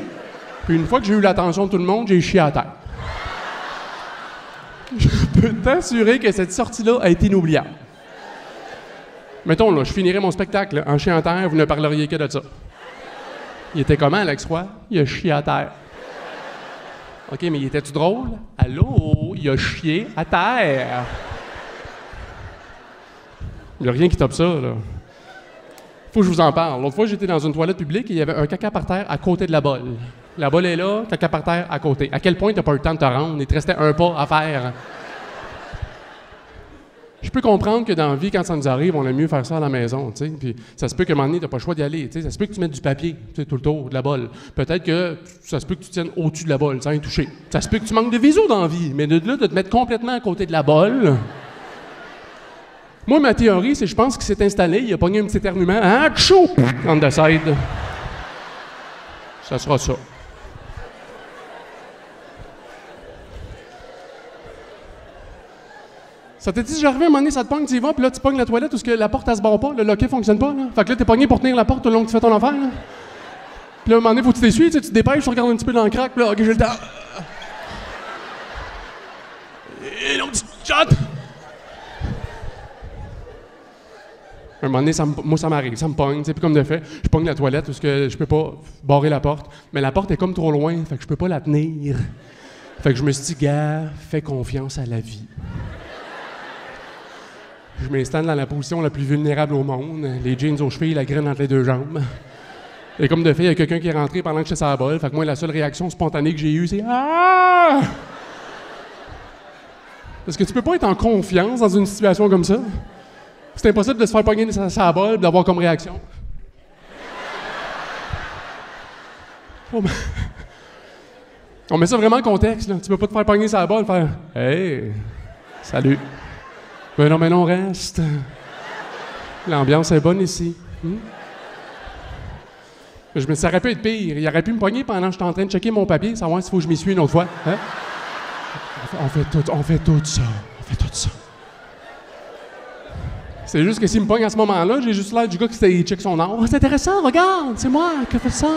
Puis une fois que j'ai eu l'attention de tout le monde, j'ai chié à terre. Je peux t'assurer que cette sortie-là a été inoubliable. Mettons, là, je finirais mon spectacle en chiant à terre, vous ne parleriez que de ça. Il était comment, Alex Roy? Il a chié à terre. OK, mais il était-tu drôle? Allô? Il a chié à terre. Il n'y a rien qui top ça, là. Faut que je vous en parle. L'autre fois, j'étais dans une toilette publique et il y avait un caca par terre à côté de la bolle. La bolle est là, caca par terre à côté. À quel point t'as pas eu le temps de te rendre? Il te restait un pas à faire. Je peux comprendre que dans la vie, quand ça nous arrive, on aime mieux faire ça à la maison, tu sais. Puis ça se peut qu'à un moment donné, tu n'as pas le choix d'y aller, tu sais. Ça se peut que tu mettes du papier, tu sais, tout le tour de la bolle. Peut-être que ça se peut que tu tiennes au-dessus de la bolle, sans y toucher. Ça se peut que tu manques de visu dans la vie, mais de là, de te mettre complètement à côté de la bolle... Moi, ma théorie, c'est que je pense qu'il s'est installé, il a pogné un petit éternuement. Ah, tchou! On the side. Ça sera ça. Ça t'a dit, j'arrive à un moment donné, ça te pogne, tu y vas, puis là, tu pognes la toilette où la porte, elle se barre pas, le loquet fonctionne pas, là. Fait que là, t'es pogné pour tenir la porte tout le long que tu fais ton affaire, là. Puis là, à un moment donné, faut que tu t'essuies, tu te dépêches, tu regardes un petit peu dans le crack, puis là, OK, j'ai le temps. Et non, petit chat! Un moment donné, moi, ça m'arrive, ça me pogne, tu sais, puis comme de fait, je pogne la toilette parce que je peux pas barrer la porte, mais la porte est comme trop loin, fait que je peux pas la tenir. Fait que je me suis dit, gars, fais confiance à la vie. Je m'installe dans la position la plus vulnérable au monde, les jeans aux chevilles, la graine entre les deux jambes. Et comme de fait, il y a quelqu'un qui est rentré pendant que j'étais sur la bolle, fait que moi, la seule réaction spontanée que j'ai eue, c'est « Ah! » Parce que tu peux pas être en confiance dans une situation comme ça. C'est impossible de se faire pogner sa bolle et d'avoir comme réaction. On met ça vraiment en contexte, là. Tu peux pas te faire pogner sa bolle et faire « Hey! Salut! » Mais non, reste. L'ambiance est bonne ici. Ça aurait pu être pire. Il aurait pu me pogner pendant que j'étais en train de checker mon papier, savoir s'il faut que je m'y suis une autre fois. Hein? On fait tout ça. On fait tout ça. C'est juste que s'il me pogne à ce moment-là, j'ai juste l'air du gars qui check son art. Oh, c'est intéressant, regarde, c'est moi qui ai fait ça.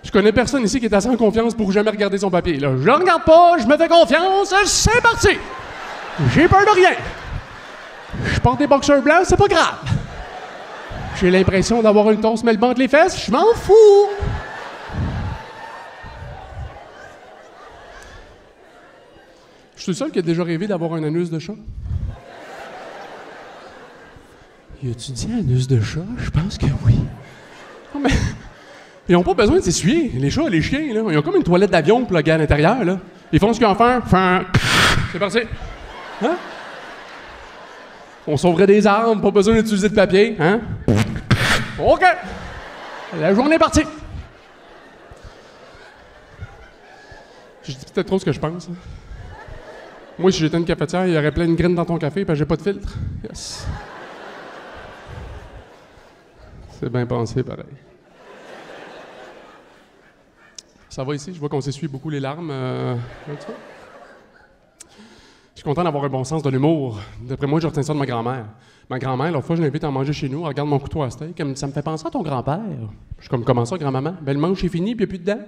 Je connais personne ici qui est assez en confiance pour jamais regarder son papier. Là, je regarde pas, je me fais confiance, c'est parti! J'ai peur de rien. Je porte des boxeurs blancs, c'est pas grave. J'ai l'impression d'avoir une tosse mêlée entre les fesses, je m'en fous. Je suis le seul qui a déjà rêvé d'avoir un anus de chat. Y a-tu dit anus de chat? Je pense que oui. Non, mais ils n'ont pas besoin de s'essuyer. Les chats, les chiens, là, ils ont comme une toilette d'avion pluguée à l'intérieur. Là. Ils font ce qu'ils ont à faire. C'est parti. Hein? On sauverait des armes, pas besoin d'utiliser de papier. Hein? OK. La journée est partie. Je dis peut-être trop ce que je pense. Hein? Moi, si j'étais une cafetière, il y aurait plein de graines dans ton café, parce que j'ai pas de filtre. Yes. C'est bien pensé, pareil. Ça va ici? Je vois qu'on s'essuie beaucoup les larmes. Je suis content d'avoir un bon sens de l'humour. D'après moi, je retiens ça de ma grand-mère. Ma grand-mère, l'autre fois, je l'invite à manger chez nous. Elle regarde mon couteau à steak. Elle me dit, ça me fait penser à ton grand-père. Je suis comme, comment ça, grand-maman? Ben, le manche est fini, puis il n'y a plus de dents.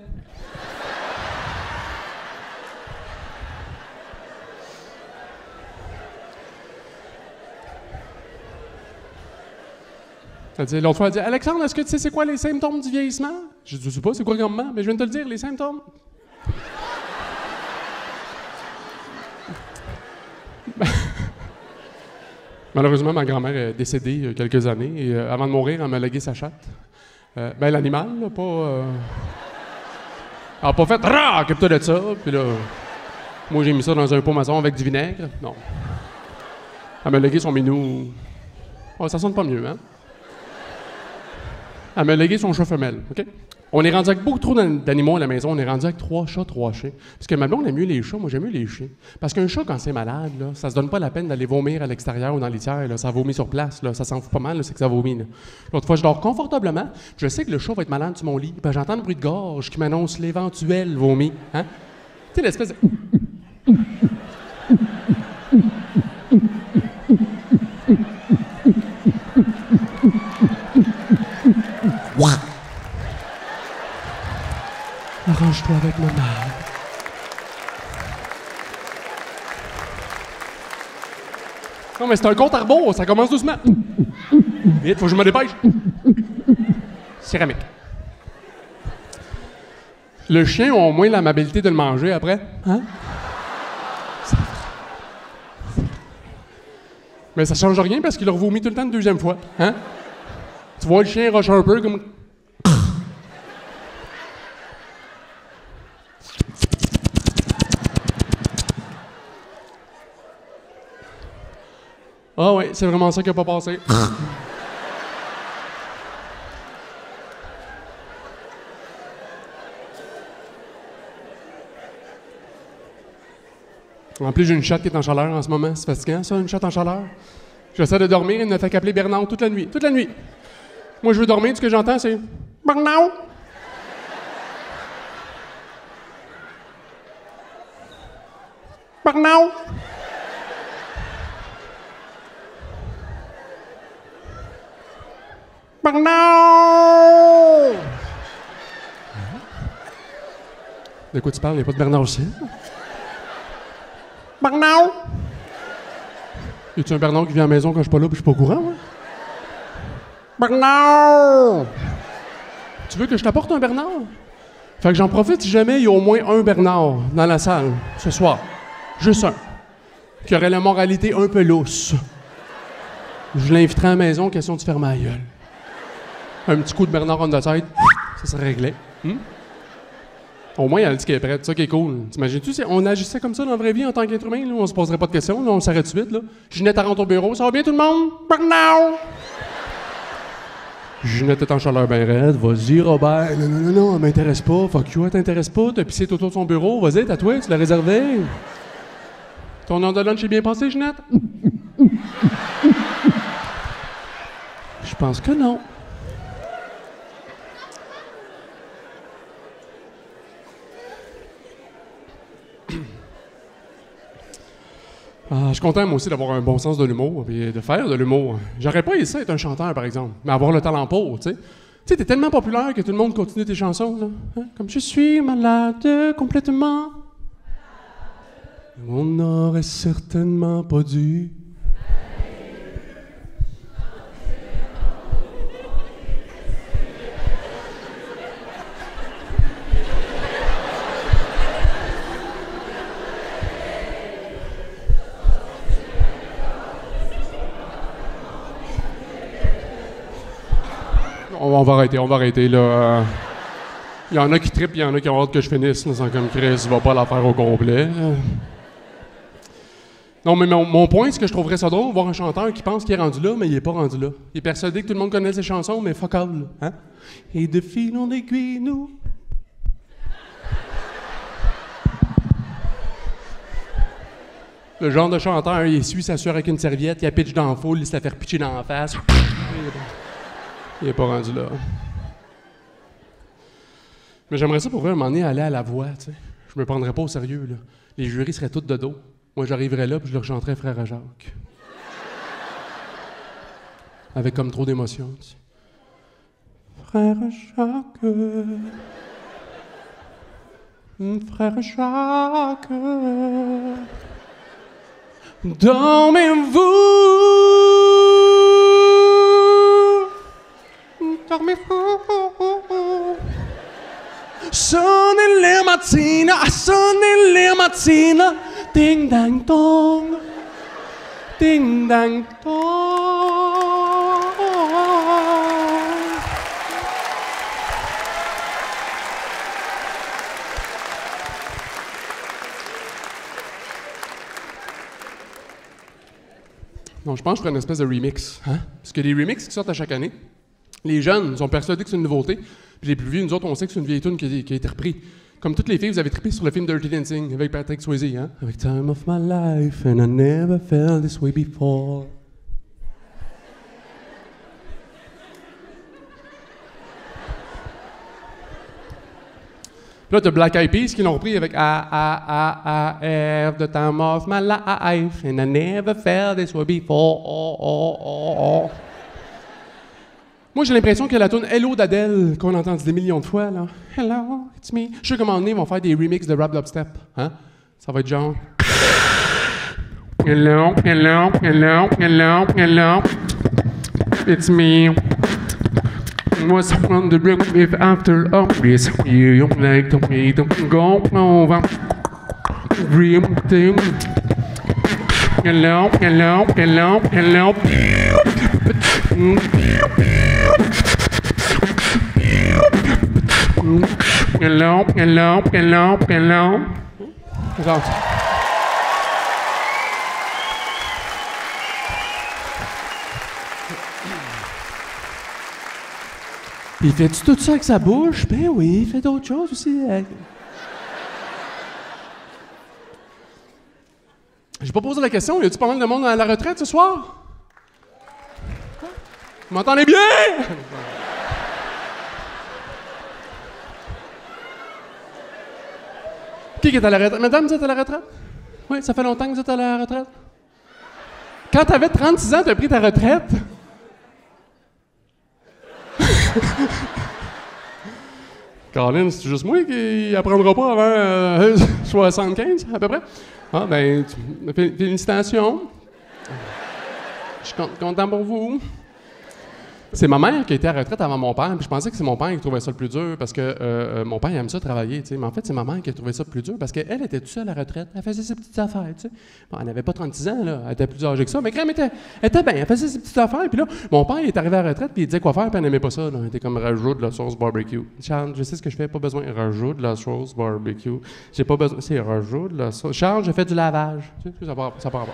L'autre fois, elle dit, Alexandre, est-ce que tu sais c'est quoi les symptômes du vieillissement? Je dis, je sais pas, c'est quoi grand-maman? Mais je viens de te le dire, les symptômes. Malheureusement, ma grand-mère est décédée il y a quelques années et avant de mourir, elle m'a légué sa chatte. L'animal, là, pas... Elle n'a pas fait « Rah! Occupe-toi de ça! » Puis là, moi, j'ai mis ça dans un pot maçon avec du vinaigre. Non. Elle m'a légué son minou. Oh, ça sonne pas mieux, hein? Elle m'a légué son chat femelle, OK? On est rendu avec beaucoup trop d'animaux à la maison. On est rendu avec 3 chats, 3 chiens. Parce que ma blonde aime mieux les chats, moi j'aime mieux les chiens. Parce qu'un chat, quand c'est malade, là, ça se donne pas la peine d'aller vomir à l'extérieur ou dans les litière. Là. Ça vomit sur place. Là. Ça s'en fout pas mal, là, c'est que ça vomit. Là. L'autre fois, je dors confortablement. Je sais que le chat va être malade sur mon lit. Ben, j'entends le bruit de gorge qui m'annonce l'éventuel vomi. Hein? Tu sais, l'espèce de... Arrange-toi avec ma mère. Non, mais c'est un compte à rebours, ça commence doucement. Vite, faut que je me dépêche. Céramique. Le chien a au moins l'amabilité de le manger après. Hein? Mais ça change rien parce qu'il le revomit tout le temps une deuxième fois. Hein? Tu vois, le chien rush un peu comme... Ah oui, c'est vraiment ça qui n'a pas passé. En plus, j'ai une chatte qui est en chaleur en ce moment. C'est fatigant, ça, une chatte en chaleur. J'essaie de dormir, il ne fait qu'appeler Bernard toute la nuit. Toute la nuit. Moi, je veux dormir, tout ce que j'entends, c'est... Bernard! Bernard! Bernard! De quoi tu parles? Il n'y a pas de Bernard aussi? Bernard! Y a-tu un Bernard qui vient à la maison quand je suis pas là et je suis pas au courant, moi? Bernard! Tu veux que je t'apporte un Bernard? Fait que j'en profite si jamais il y a au moins un Bernard dans la salle ce soir. Juste un. Qui aurait la moralité un peu lousse. Je l'inviterai à la maison, question de fermer la gueule. Un petit coup de Bernard on the side, ça serait réglé. Au moins, elle dit qu'elle est prête, c'est ça qui est cool. T'imagines-tu, on agissait comme ça dans la vraie vie en tant qu'être humain, là, on se poserait pas de questions, là, on s'arrête tout de suite. Là. Ginette, elle rentre au bureau, ça va bien tout le monde? Bernard! Ginette est en chaleur bien raide, vas-y Robert. Non, elle m'intéresse pas, fuck you, elle t'intéresse pas, t'as pissé tout autour de son bureau, vas-y, t'as toi, tu l'as réservé. Ton heure de lunch est bien passé, Ginette? Je pense que non. Je suis content, moi aussi, d'avoir un bon sens de l'humour et de faire de l'humour. J'aurais pas essayé d'être un chanteur, par exemple, mais avoir le talent pour, tu sais. Tu sais, t'es tellement populaire que tout le monde continue tes chansons, là. Hein? Comme « Je suis malade complètement ». On n'aurait certainement pas dû. On va arrêter, là. Il y en a qui trippent, il y en a qui ont hâte que je finisse. Là, sans comme Chris, il va pas la faire au complet. Non, mais mon point, c'est que je trouverais ça drôle, voir un chanteur qui pense qu'il est rendu là, mais il est pas rendu là. Il est persuadé que tout le monde connaît ses chansons, mais fuck all, hein? Et de fil en aiguille, nous... Le genre de chanteur, il essuie sa sueur avec une serviette, il a pitch dans la foule, il se la fait pitcher dans la face. Il est pas rendu là. Mais j'aimerais ça pour vrai, un moment donné, aller à la voix, tu sais. Je me prendrais pas au sérieux, là. Les jurys seraient tous de dos. Moi, j'arriverais là, puis je leur chanterais Frère à Jacques. Avec comme trop d'émotion, tu sais. Frère Jacques, Frère Jacques, dormez-vous, dormez-vous. Sonnez-les mattina, sonnez-les mattina, ding dang dong, ding dang dong. Non, je pense que je ferais une espèce de remix, hein? Parce que les remixes qui sortent à chaque année, les jeunes sont persuadés que c'est une nouveauté, puis les plus vieux, nous autres, on sait que c'est une vieille tune qui a été reprise. Comme toutes les filles, vous avez trippé sur le film Dirty Dancing avec Patrick Swayze, hein? Avec Time of my life and I never felt this way before. Puis là, t'as Black Eyed Peas qui l'ont repris avec I have the time of my life and I never felt this way before. Moi, j'ai l'impression que la tune Hello d'Adèle, qu'on a entendu des millions de fois, là. Hello, it's me. Je sais qu'à un moment donné, ils vont faire des remixes de rap dubstep. Hein? Ça va être genre. Hello, hello, hello, hello, hello. It's me. Was on the break with after all this. You don't like to me to go over. Dream thing. Hello, hello, hello, hello. Hello, hello, hello, hello. Il fait-tu tout ça avec sa bouche? Ben oui, il fait d'autres choses aussi. J'ai pas posé la question, y a-tu pas mal de monde à la retraite ce soir? Vous m'entendez bien? Qui est à la retraite? Madame, vous êtes à la retraite? Oui, ça fait longtemps que vous êtes à la retraite? Quand t'avais 36 ans, t'as pris ta retraite? Caroline, c'est juste moi qui apprendra pas avant 75, à peu près? Ah, ben, félicitations. Je suis content pour vous. C'est ma mère qui a été à la retraite avant mon père, puis je pensais que c'est mon père qui trouvait ça le plus dur, parce que mon père, il aime ça travailler, tu sais. Mais en fait, c'est ma mère qui a trouvé ça le plus dur, parce qu'elle était toute seule à la retraite. Elle faisait ses petites affaires, tu sais. Bon, elle n'avait pas 36 ans, là. Elle était plus âgée que ça, mais quand elle était bien, elle faisait ses petites affaires. Puis là, mon père, il est arrivé à la retraite, puis il disait quoi faire, puis elle n'aimait pas ça, là. Elle était comme, rajoute de la sauce barbecue. Charles, je sais ce que je fais, pas besoin. Rajoute de la sauce barbecue. J'ai pas besoin. C'est rajoute de la sauce. Charles, j'ai fait du lavage. Tu sais, ça part pas.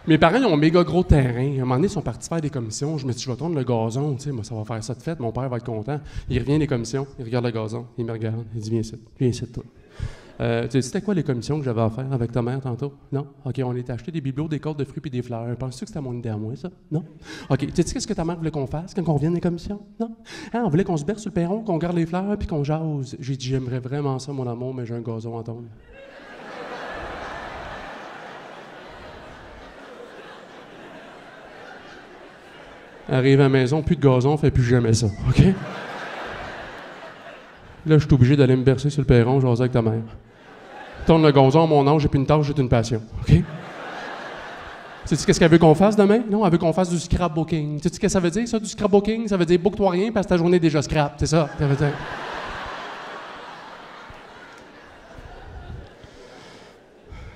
Mes parents, ils ont un méga gros terrain. À un moment donné, ils sont partis faire des commissions. Je me suis dit, je vais tondre le gazon, tu sais, moi, ça va faire ça de fête. Mon père va être content. Il revient des commissions, il regarde le gazon, il me regarde, il dit, viens ici, toi. C'était quoi les commissions que j'avais à faire avec ta mère tantôt? Non? OK, on était acheté des bibelots, des cordes de fruits et des fleurs. Penses-tu que c'était mon idée à moi, ça? Non? OK, tu sais qu'est-ce que ta mère voulait qu'on fasse quand on revienne des commissions? Non? Hein, on voulait qu'on se berce sur le perron, qu'on garde les fleurs puis qu'on jase. J'ai dit, j'aimerais vraiment ça, mon amour, mais j'ai un gazon à tondre. Arrive à la maison, plus de gazon, on fait plus jamais ça, OK? Là, je suis obligé d'aller me bercer sur le perron, jaser avec ta mère. Tourne le gazon à mon âge, j'ai plus une tâche, j'ai une passion, OK? Sais-tu qu'est-ce qu'elle veut qu'on fasse demain? Non, elle veut qu'on fasse du scrapbooking. Sais-tu ce que ça veut dire, ça, du scrapbooking? Ça veut dire book-toi rien parce que ta journée est déjà scrap, c'est ça? Ça veut dire...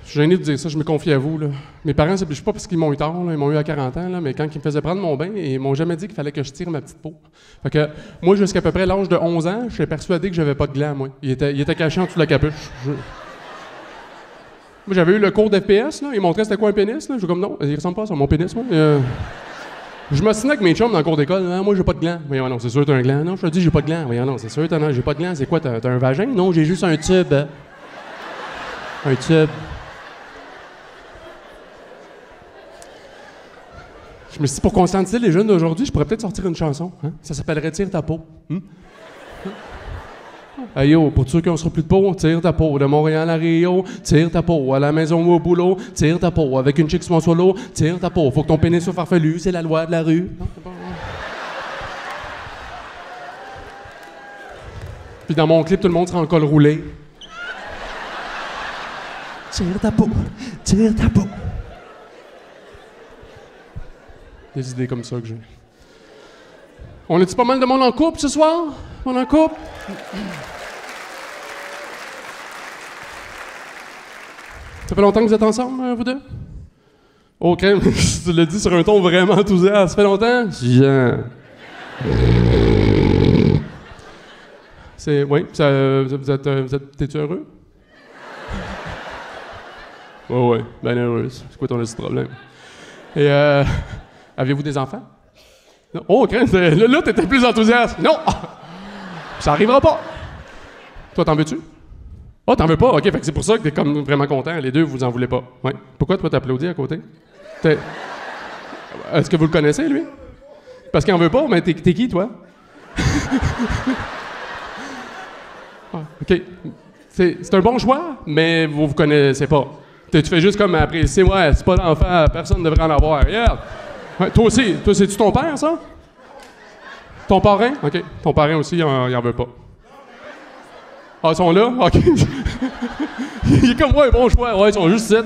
Je suis gêné de dire ça, je me confie à vous, là. Mes parents, je sais pas parce qu'ils m'ont eu tard, là, ils m'ont eu à 40 ans, là, mais quand ils me faisaient prendre mon bain, ils m'ont jamais dit qu'il fallait que je tire ma petite peau. Fait que moi, jusqu'à peu près l'âge de 11 ans, je suis persuadé que j'avais pas de gland, moi. Il était caché en dessous de la capuche. Moi, j'avais eu le cours d'FPS, là, ils montraient c'était quoi un pénis, là. Je suis comme non, il ressemble pas à ça, mon pénis, moi. Je m'assinais avec mes chums dans le cours d'école. Ah, moi, j'ai pas de gland. Voyons, non, c'est sûr, t'as un gland. Non, je te dis, j'ai pas de gland. Voyons, non, c'est sûr, j'ai pas de gland. C'est quoi, t'as un vagin? Non, j'ai juste un tube. Un tube. Je me suis dit, pour conscientiser les jeunes d'aujourd'hui, je pourrais peut-être sortir une chanson. Hein? Ça s'appellerait Tire ta peau. Hey yo, pour ceux qui n'ont plus de peau, tire ta peau. De Montréal à Rio, tire ta peau. À la maison ou au boulot, tire ta peau. Avec une chick sur mon solo, tire ta peau. Faut que ton pénis soit farfelu, c'est la loi de la rue. Non, c'est pas... Puis dans mon clip, tout le monde sera en col roulé. Tire ta peau, tire ta peau. Des idées comme ça que j'ai. On a-tu pas mal de monde en couple ce soir? On est en couple? Ça fait longtemps que vous êtes ensemble, vous deux? Oh, crème, tu l'as dit sur un ton vraiment enthousiaste. Ça fait longtemps? 6 ans. Oui, t'es-tu heureux? Oui, bien heureuse. C'est quoi ton petit problème? Et, avez-vous des enfants? Non. Oh, crème, là, t'étais plus enthousiaste. Non! Ça arrivera pas. Toi, t'en veux-tu? Oh, t'en veux pas? OK, fait que c'est pour ça que t'es comme vraiment content. Les deux, vous en voulez pas. Ouais. Pourquoi toi, t'applaudis à côté? Est-ce que vous le connaissez, lui? Parce qu'il en veut pas, mais t'es qui, toi? Ah, OK. C'est un bon choix, mais vous connaissez pas. Tu fais juste comme apprécier, ouais, c'est pas l'enfant, personne ne devrait en avoir. Regarde! Ouais, toi aussi, c'est-tu ton père, ça? Ton parrain? OK. Ton parrain aussi, il en veut pas. Ah, ils sont là? OK. Il est comme moi, bon choix. Ouais, ils sont juste ici.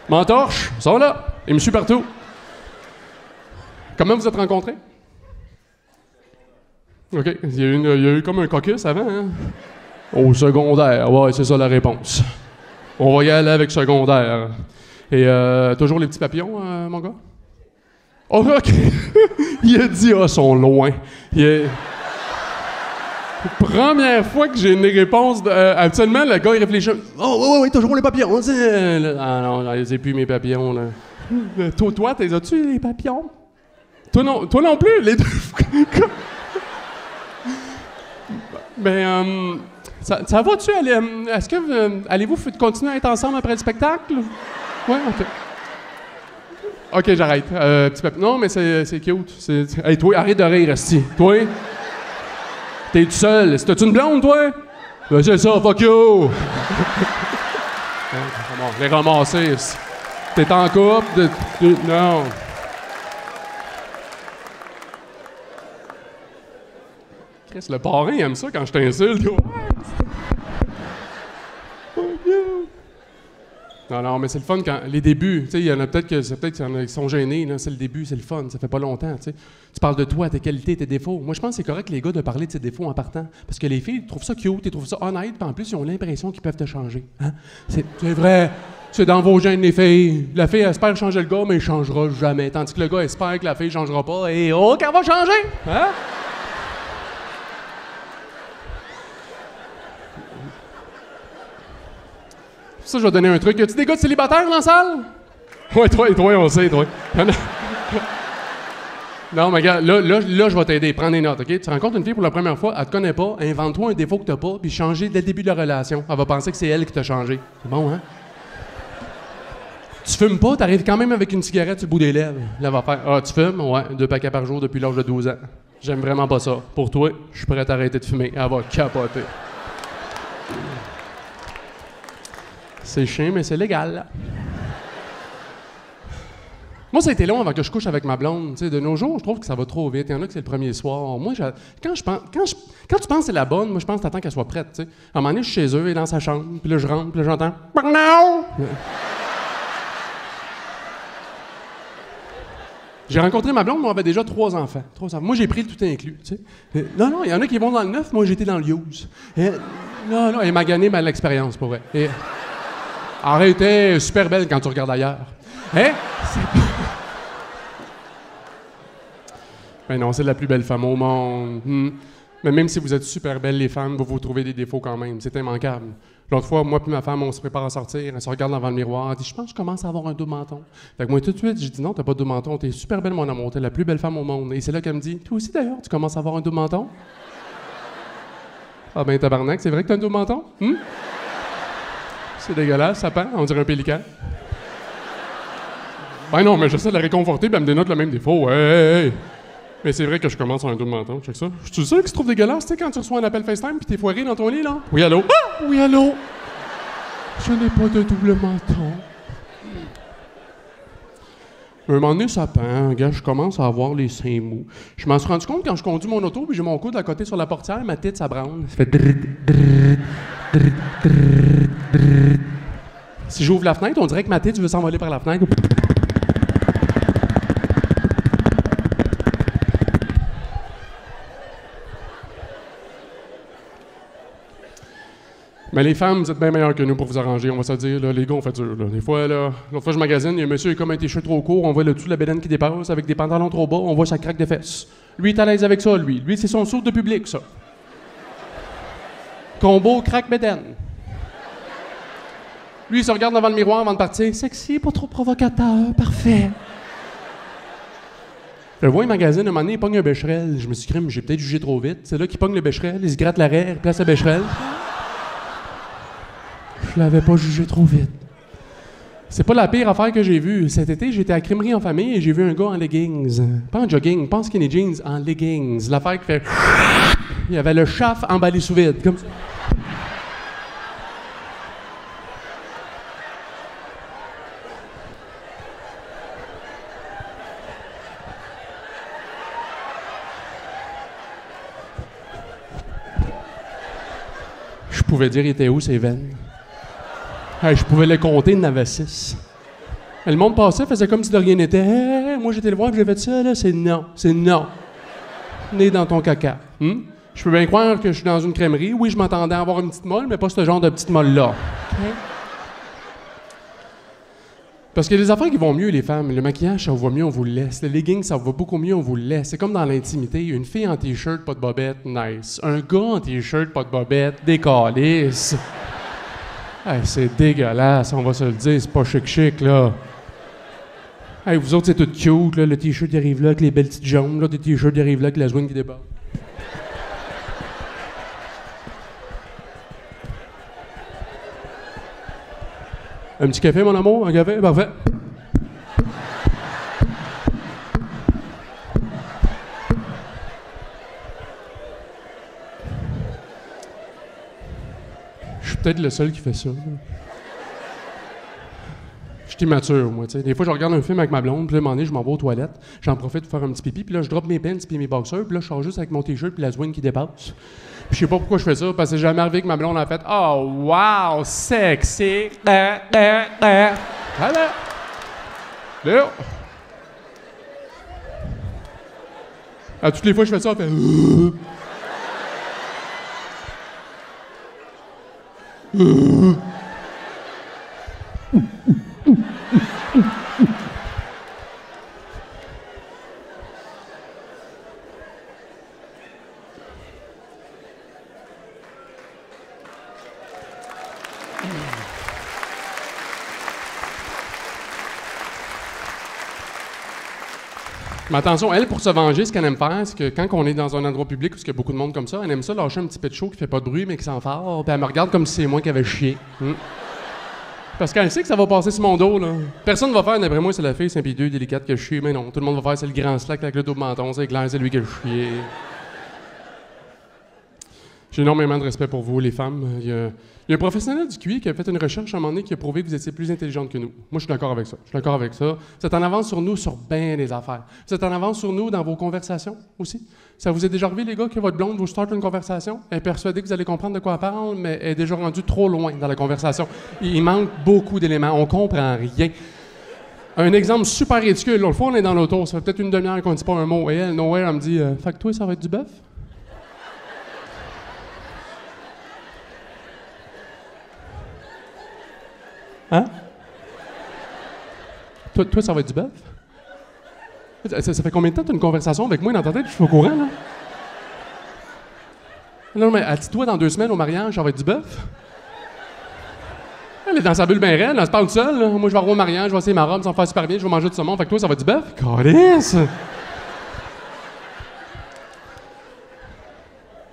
M'entorche, ils sont là. Ils me suivent partout. Comment vous êtes rencontrés? OK. Il y a eu comme un caucus avant, hein? Au secondaire. Ouais, c'est ça la réponse. On va y aller avec secondaire. Et toujours les petits papillons, mon gars? Oh, OK. Il a dit, ah, sont loin. Première fois que j'ai une réponse, habituellement, le gars, il réfléchit. Oh, oui, toujours les papillons. Ah non, c'est plus mes papillons, là. Toi, t'es as-tu les papillons? Toi non plus, les deux. Ben, ça va-tu? Est-ce que allez-vous continuer à être ensemble après le spectacle? Ouais, OK. OK, j'arrête. Petit papier. Non, mais c'est cute. Hey, toi, arrête de rire, esti. Toi, t'es tout seul. T'as-tu une blonde, toi? Ben, c'est ça, fuck you! Les ramasser. T'es en couple? Non. Chris, le parrain, il aime ça quand je t'insulte. Non, mais c'est le fun quand les débuts, tu sais, il y en a peut-être qui sont gênés, là, c'est le début, c'est le fun, ça fait pas longtemps, tu sais. Tu parles de toi, tes qualités, tes défauts. Moi, je pense que c'est correct les gars de parler de ses défauts en partant, parce que les filles trouvent ça cute, ils trouvent ça honnête, puis en plus ils ont l'impression qu'ils peuvent te changer. Hein? C'est vrai, c'est dans vos gènes les filles. La fille espère changer le gars, mais il changera jamais, tandis que le gars espère que la fille changera pas, et oh, qu'elle va changer, hein? Ça, je vais donner un truc. Y a-tu des gars de célibataires dans la salle? Ouais, toi, on sait, toi. Non, mais regarde, là, je vais t'aider. Prends des notes, OK? Tu rencontres une fille pour la première fois, elle te connaît pas, invente-toi un défaut que t'as pas, puis changer dès le début de la relation. Elle va penser que c'est elle qui t'a changé. C'est bon, hein? Tu fumes pas, t'arrives quand même avec une cigarette sur le bout des lèvres. Là, elle va faire « Ah, tu fumes? Ouais, 2 paquets par jour depuis l'âge de 12 ans. J'aime vraiment pas ça. Pour toi, je suis prêt à arrêter de fumer. » Elle va capoter. C'est chiant, mais c'est légal. Moi, ça a été long avant que je couche avec ma blonde. Tu sais, de nos jours, je trouve que ça va trop vite. Il y en a que c'est le premier soir. Moi, quand tu penses que c'est la bonne, moi, je pense que t'attends qu'elle soit prête. Tu sais. À un moment donné, je suis chez eux, elle est dans sa chambre, puis là, je rentre, puis là, j'entends « Non! » J'ai rencontré ma blonde, mais on avait déjà 3 enfants. Moi, j'ai pris le tout inclus. Tu sais. Non, il y en a qui vont dans le 9, moi, j'étais dans le use. Non, elle m'a gagné l'expérience, pour vrai. Arrêtez, super belle quand tu regardes ailleurs. Hein? Ben non, c'est la plus belle femme au monde. Mais même si vous êtes super belles, les femmes, vous trouvez des défauts quand même. C'est immanquable. L'autre fois, moi et ma femme, on se prépare à sortir. Elle se regarde devant le miroir. Elle dit « Je pense que je commence à avoir un double menton. » Fait que moi, tout de suite, j'ai dit « Non, t'as pas de double menton. T'es super belle, mon amour. T'es la plus belle femme au monde. » Et c'est là qu'elle me dit « Toi aussi, d'ailleurs, tu commences à avoir un double menton? » Ah ben, tabarnak, c'est vrai que t'as un double menton? C'est dégueulasse, ça pend. On dirait un pélican. Ben non, mais j'essaie de la réconforter, puis elle me dénote le même défaut. Hey. Mais c'est vrai que je commence à un double menton, check ça. Je suis sûr qu'il se trouve dégueulasse, tu sais, quand tu reçois un appel FaceTime puis t'es foiré dans ton lit, là? Oui, allô? Ah! Oui, allô? Je n'ai pas de double menton. À un moment donné, ça pend, gars, je commence à avoir les seins mous. Je m'en suis rendu compte quand je conduis mon auto, puis j'ai mon coude à côté sur la portière, ma tête, ça branle. Ça fait drrrt, drrrt, drrrt, drrrt, drrrt. Si j'ouvre la fenêtre, on dirait que ma tête veut s'envoler par la fenêtre. Mais les femmes, vous êtes bien meilleures que nous pour vous arranger, on va se dire. Là, les gars, on fait dur. Là. Des fois, l'autre fois, je magasine, il y a un monsieur qui a comme un t-shirt trop court, on voit le dessous de la bédaine qui dépasse, avec des pantalons trop bas, on voit sa craque de fesses. Lui, il est à l'aise avec ça, lui. Lui, c'est son saut de public, ça. Combo craque bédaine. Lui, il se regarde devant le miroir avant de partir. Sexy, pas trop provocateur, parfait. Je le vois, il magasine, un moment donné, il pogne un bécherel. Je me suis dit, j'ai peut-être jugé trop vite. C'est là qu'il pogne le bécherel, il se gratte l'arrière, il place le bécherel. Je l'avais pas jugé trop vite. C'est pas la pire affaire que j'ai vue. Cet été, j'étais à Crèmerie en famille et j'ai vu un gars en leggings. Pas en jogging, pas en skinny jeans, en leggings. L'affaire qui fait... Il y avait le chaf emballé sous vide, comme ça. Je pouvais dire, il était où, ses veines? Hey, je pouvais les compter, il y en avait 6. Le monde passait, faisait comme si de rien n'était. Hey, moi, j'étais le voir, j'ai fait ça, là, c'est non. C'est non. Né dans ton caca. Je peux bien croire que je suis dans une crèmerie. Oui, je m'attendais à avoir une petite molle, mais pas ce genre de petite molle-là. Okay? Parce qu'il y a des affaires qui vont mieux, les femmes. Le maquillage, ça va mieux, on vous le laisse. Le legging, ça va beaucoup mieux, on vous le laisse. C'est comme dans l'intimité. Une fille en t-shirt, pas de bobette, nice. Un gars en t-shirt, pas de bobette, décalisse. Hey, c'est dégueulasse, on va se le dire, c'est pas chic, là. Hey, vous autres, c'est tout cute, là. Le t-shirt, il arrive là avec les belles petites jaunes, là. Des t-shirts, il arrive là avec la jointe qui débat. Un petit café, mon amour? Un café? Parfait. Je suis peut-être le seul qui fait ça. Je suis immature, moi, tu sais. Des fois, je regarde un film avec ma blonde, puis là, à un moment donné, je m'en vais aux toilettes, j'en profite pour faire un petit pipi, puis là, je drop mes pants puis mes boxers, puis là, je sors juste avec mon t-shirt puis la zwing qui dépasse. Puis je sais pas pourquoi je fais ça, parce que c'est jamais arrivé que ma blonde a fait « Oh, wow, sexy! Voilà! Là! » À toutes les fois que je fais ça, elle fait Mais attention, elle, pour se venger, ce qu'elle aime faire, c'est que quand on est dans un endroit public où il y a beaucoup de monde comme ça, elle aime ça lâcher un petit peu de chaud qui fait pas de bruit, mais qui sent fort, puis elle me regarde comme si c'est moi qui avais chié. Parce qu'elle sait que ça va passer sur mon dos, là. Personne va faire, d'après moi, c'est la fille Saint-Pédeux, délicate, que je chie, mais non. Tout le monde va faire, c'est le grand slack avec le double menton, c'est clair, c'est lui qui a chié. J'ai énormément de respect pour vous, les femmes. Il y a un professionnel du QI qui a fait une recherche à un moment donné qui a prouvé que vous étiez plus intelligente que nous. Moi, je suis d'accord avec ça. Je suis d'accord avec ça. Vous êtes en avance sur nous sur bien des affaires. Vous êtes en avance sur nous dans vos conversations aussi. Ça vous est déjà arrivé, les gars, que votre blonde vous starte une conversation? Elle est persuadée que vous allez comprendre de quoi elle parle, mais elle est déjà rendue trop loin dans la conversation. Il manque beaucoup d'éléments. On comprend rien. Un exemple super ridicule. L'autre fois, on est dans l'auto. Ça fait peut-être une demi-heure qu'on ne dit pas un mot. Et elle, nowhere, elle me dit « Fait que toi, ça va être du bœuf? » Hein? Toi, ça va être du bœuf? Ça fait combien de temps que tu as une conversation avec moi dans ta tête? Je suis au courant, là. Non, mais dis-toi, dans 2 semaines au mariage, ça va être du bœuf? Elle est dans sa bulle bien raide, elle se parle toute seule. Là. Moi, je vais avoir au mariage, je vais essayer ma robe, ça va me faire super bien, je vais manger du saumon. Fait que toi, ça va être du bœuf? Calisse!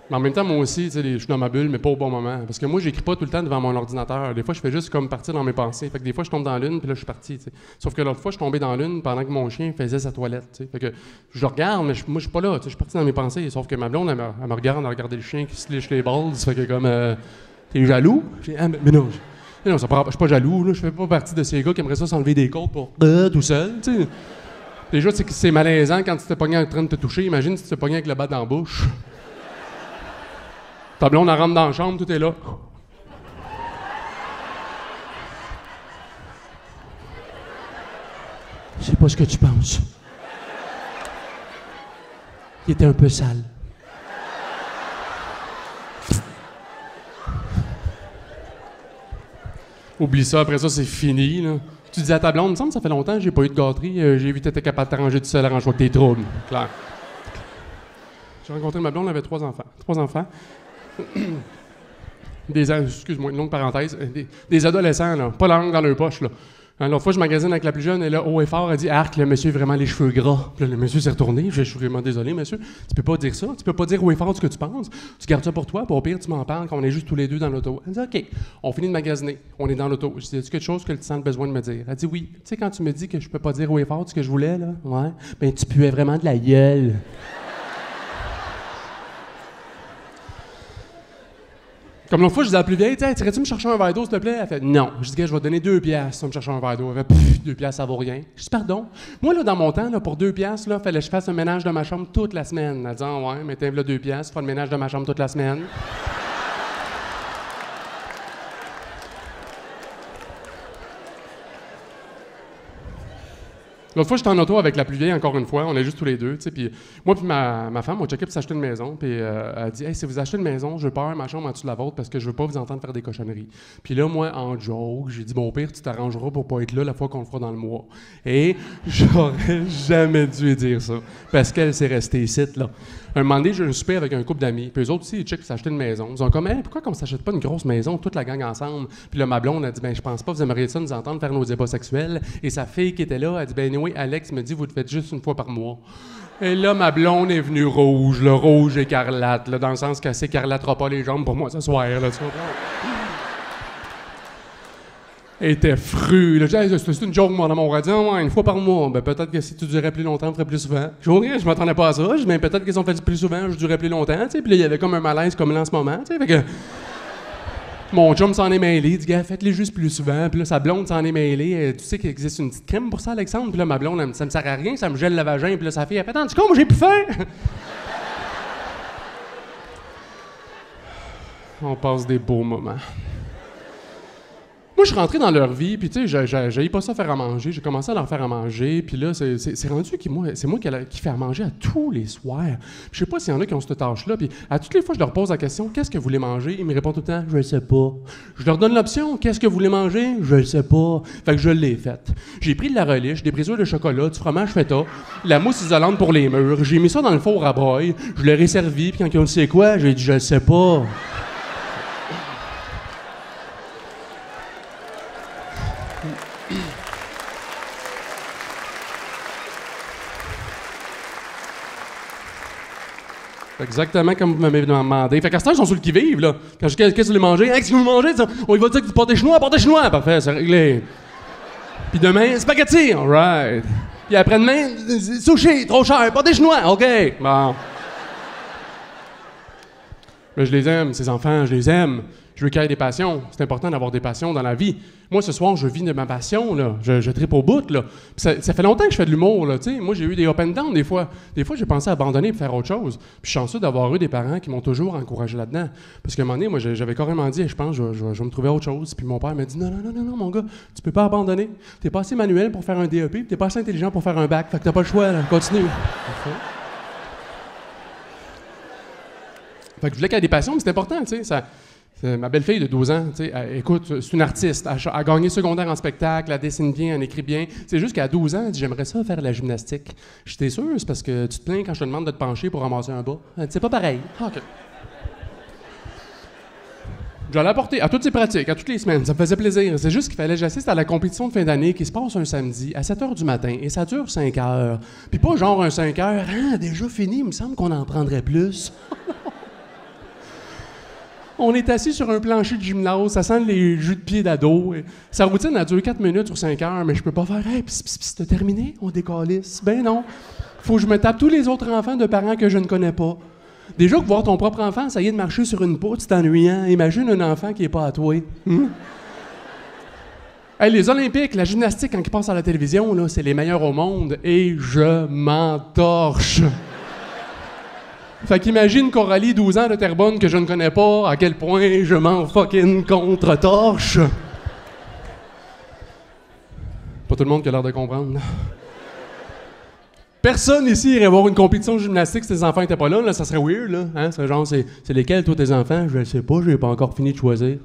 Mais en même temps, moi aussi, je suis dans ma bulle, mais pas au bon moment. Parce que moi, j'écris pas tout le temps devant mon ordinateur. Des fois, je fais juste comme partir dans mes pensées. Fait que des fois, je tombe dans l'une, puis là, je suis parti. T'sais. Sauf que l'autre fois, je suis tombé dans l'une pendant que mon chien faisait sa toilette. T'sais. Fait que je le regarde, mais moi, je suis pas là. Je suis parti dans mes pensées. Sauf que ma blonde, elle me regarde à regarder le chien qui se liche les balles. Fait que comme, t'es jaloux? Mais non, je suis pas jaloux. Là. Je fais pas partie de ces gars qui aimeraient ça s'enlever des côtes pour tout seul. T'sais. Déjà, c'est malaisant quand tu t'es pogné en train de te toucher. Imagine si tu t'es pogné avec le bat dans la bouche. Ta blonde, elle rentre dans la chambre, tout est là. Je sais pas ce que tu penses. Il était un peu sale. Oublie ça, après ça, c'est fini, là. Tu dis à ta blonde, il me semble que ça fait longtemps que j'ai pas eu de gâterie, j'ai vu que t'étais capable de t'arranger tout seul, arrange-toi avec tes troubles. Clair. J'ai rencontré ma blonde, elle avait 3 enfants. 3 enfants. Excuse-moi, une longue parenthèse. Des adolescents, là, pas la langue dans leur poche, là. L'autre fois, je magasine avec la plus jeune, et là, haut et fort, elle dit « Arc, le monsieur a vraiment les cheveux gras. » Puis là, le monsieur s'est retourné. Je suis vraiment désolé, monsieur. Tu peux pas dire ça. Tu peux pas dire haut et fort ce que tu penses. Tu gardes ça pour toi, puis au pire, tu m'en parles quand on est juste tous les deux dans l'auto. Elle dit « OK. » On finit de magasiner. On est dans l'auto. Je dis « As-tu quelque chose que tu sens besoin de me dire? » Elle dit « Oui. Tu sais, quand tu me dis que je peux pas dire haut et fort ce que je voulais, là, ouais, ben tu puais vraiment de la gueule. » Comme l'autre fois, je disais à la plus vieille, irais-tu me chercher un verre d'eau, s'il te plaît? Elle fait non. Je dis, je vais te donner 2 piastres pour me chercher un verre d'eau. Elle fait, 2 piastres, ça vaut rien. Je dis, pardon. Moi, là, dans mon temps, là, pour 2 piastres, il fallait que je fasse un ménage de ma chambre toute la semaine. Elle dit, ah, ouais, mais t'as là 2 piastres, fais le ménage de ma chambre toute la semaine. L'autre fois, j'étais en auto avec la plus vieille, encore une fois. On est juste tous les deux, tu sais. Puis moi puis ma femme, on checkait pour s'acheter une maison. Puis elle dit, hey, si vous achetez une maison, je veux pas ma chambre en dessous de la vôtre parce que je veux pas vous entendre faire des cochonneries. Puis là, moi, en joke, j'ai dit, bon, au pire, tu t'arrangeras pour pas être là la fois qu'on le fera dans le mois. Et j'aurais jamais dû dire ça parce qu'elle s'est restée ici, là. Un moment donné, j'ai un souper avec un couple d'amis. Puis eux autres aussi, ils checkent pour s'acheter une maison. Ils ont comme, hey, pourquoi qu'on s'achète pas une grosse maison, toute la gang ensemble? Puis là, ma blonde a dit, ben, je pense pas que vous aimeriez ça nous entendre faire nos débats sexuels. Et sa fille qui était là a dit, ben, oui, Alex me dit, vous le faites juste une fois par mois. Et là, ma blonde est venue rouge, le rouge écarlate, là, dans le sens qu'elle s'écarlatera pas les jambes pour moi ce soir, là, tu comprends? Elle était fru. Là, c'est une joke, moi, dans mon radio. Ouais, une fois par mois. Ben, peut-être que si tu durais plus longtemps, on ferait plus souvent. Je m'attendais pas à ça. Je dis, ben, peut-être qu'ils ont fait plus souvent, je durais plus longtemps. T'sais. Puis là, il y avait comme un malaise comme là en ce moment. T'sais. Fait que mon chum s'en est mêlé. Il dit, gars, faites-les juste plus souvent. Puis là, sa blonde s'en est mêlée. Tu sais qu'il existe une petite crème pour ça, Alexandre? Puis là, ma blonde, elle me dit, ça me sert à rien, ça me gèle le vagin. Puis là, sa fille, elle fait, attends, tu comprends, j'ai plus faim. On passe des beaux moments. Moi, je suis rentré dans leur vie, puis tu sais, j'avais pas ça faire à manger. J'ai commencé à leur faire à manger, puis là, c'est rendu c'est moi qui fais à manger à tous les soirs. Je sais pas s'il y en a qui ont cette tâche-là, puis à toutes les fois, je leur pose la question, qu'est-ce que vous voulez manger? Ils me répondent tout le temps, je sais pas. Je leur donne l'option, qu'est-ce que vous voulez manger? Je sais pas. Fait que je l'ai faite. J'ai pris de la relish, des brisures de chocolat, du fromage feta, la mousse isolante pour les murs. J'ai mis ça dans le four à broil, je leur ai servi, puis quand ils ont dit c'est quoi, j'ai dit je sais pas. Exactement comme vous m'avez demandé. Fait qu'à ce temps, ils sont sur le qui-vive, là. Quand je dis, qu'est-ce que vous voulez manger? Hein, qu'est-ce que vous voulez manger? On y va dire que du pâté chinois, Parfait, c'est réglé. Puis demain, spaghetti, alright. Puis après-demain, sushi, trop cher, pâté chinois, OK. Bon. Là, je les aime, ces enfants, je les aime. Je veux qu'ils aient des passions. C'est important d'avoir des passions dans la vie. Moi, ce soir, je vis de ma passion, là. Je tripe au bout, là. Puis ça fait longtemps que je fais de l'humour, là, tu sais. Moi, j'ai eu des up and down, des fois. Des fois, j'ai pensé à abandonner et faire autre chose. Puis je suis chanceux d'avoir eu des parents qui m'ont toujours encouragé là-dedans. Parce qu'à un moment donné, moi, j'avais carrément dit, je pense, je vais me trouver autre chose. Puis mon père m'a dit, non, mon gars, tu peux pas abandonner. T'es pas assez manuel pour faire un DEP, puis t'es pas assez intelligent pour faire un bac. Fait que t'as pas le choix, là. Continue. Fait que je voulais qu'elle ait des passions, mais c'est important, tu sais. Ma belle-fille de 12 ans, tu sais, écoute, c'est une artiste. Elle a gagné secondaire en spectacle, elle dessine bien, elle écrit bien. C'est juste qu'à 12 ans, elle dit, j'aimerais ça faire de la gymnastique. J'étais sûr, c'est parce que tu te plains quand je te demande de te pencher pour ramasser un bas. Elle dit, c'est pas pareil. Ah, OK. Je l'ai apporté à toutes ses pratiques, à toutes les semaines. Ça me faisait plaisir. C'est juste qu'il fallait que j'assiste à la compétition de fin d'année qui se passe un samedi à 7 h du matin et ça dure 5 heures. Puis pas genre un 5 heures, ah, déjà fini, il me semble qu'on en prendrait plus. On est assis sur un plancher de gymnase, ça sent les jus de pied d'ado. Sa routine, elle dure 4 minutes sur 5 heures, mais je peux pas faire « Hey, pis, t'as terminé? On décalisse. » Ben non. Faut que je me tape tous les autres enfants de parents que je ne connais pas. Déjà que voir ton propre enfant, ça y est de marcher sur une poutre, c'est ennuyant. Imagine un enfant qui est pas à toi. Hey, les Olympiques, la gymnastique, quand ils passent à la télévision, là, c'est les meilleurs au monde et je m'entorche. Fait qu'imagine Coralie, 12 ans de Terrebonne, que je ne connais pas, à quel point je m'en fucking contre-torche. Pas tout le monde qui a l'air de comprendre. Personne ici irait voir une compétition de gymnastique si tes enfants n'étaient pas là, là, ça serait weird, là. Hein? C'est genre, c'est lesquels, toi, tes enfants? Je le sais pas, j'ai pas encore fini de choisir.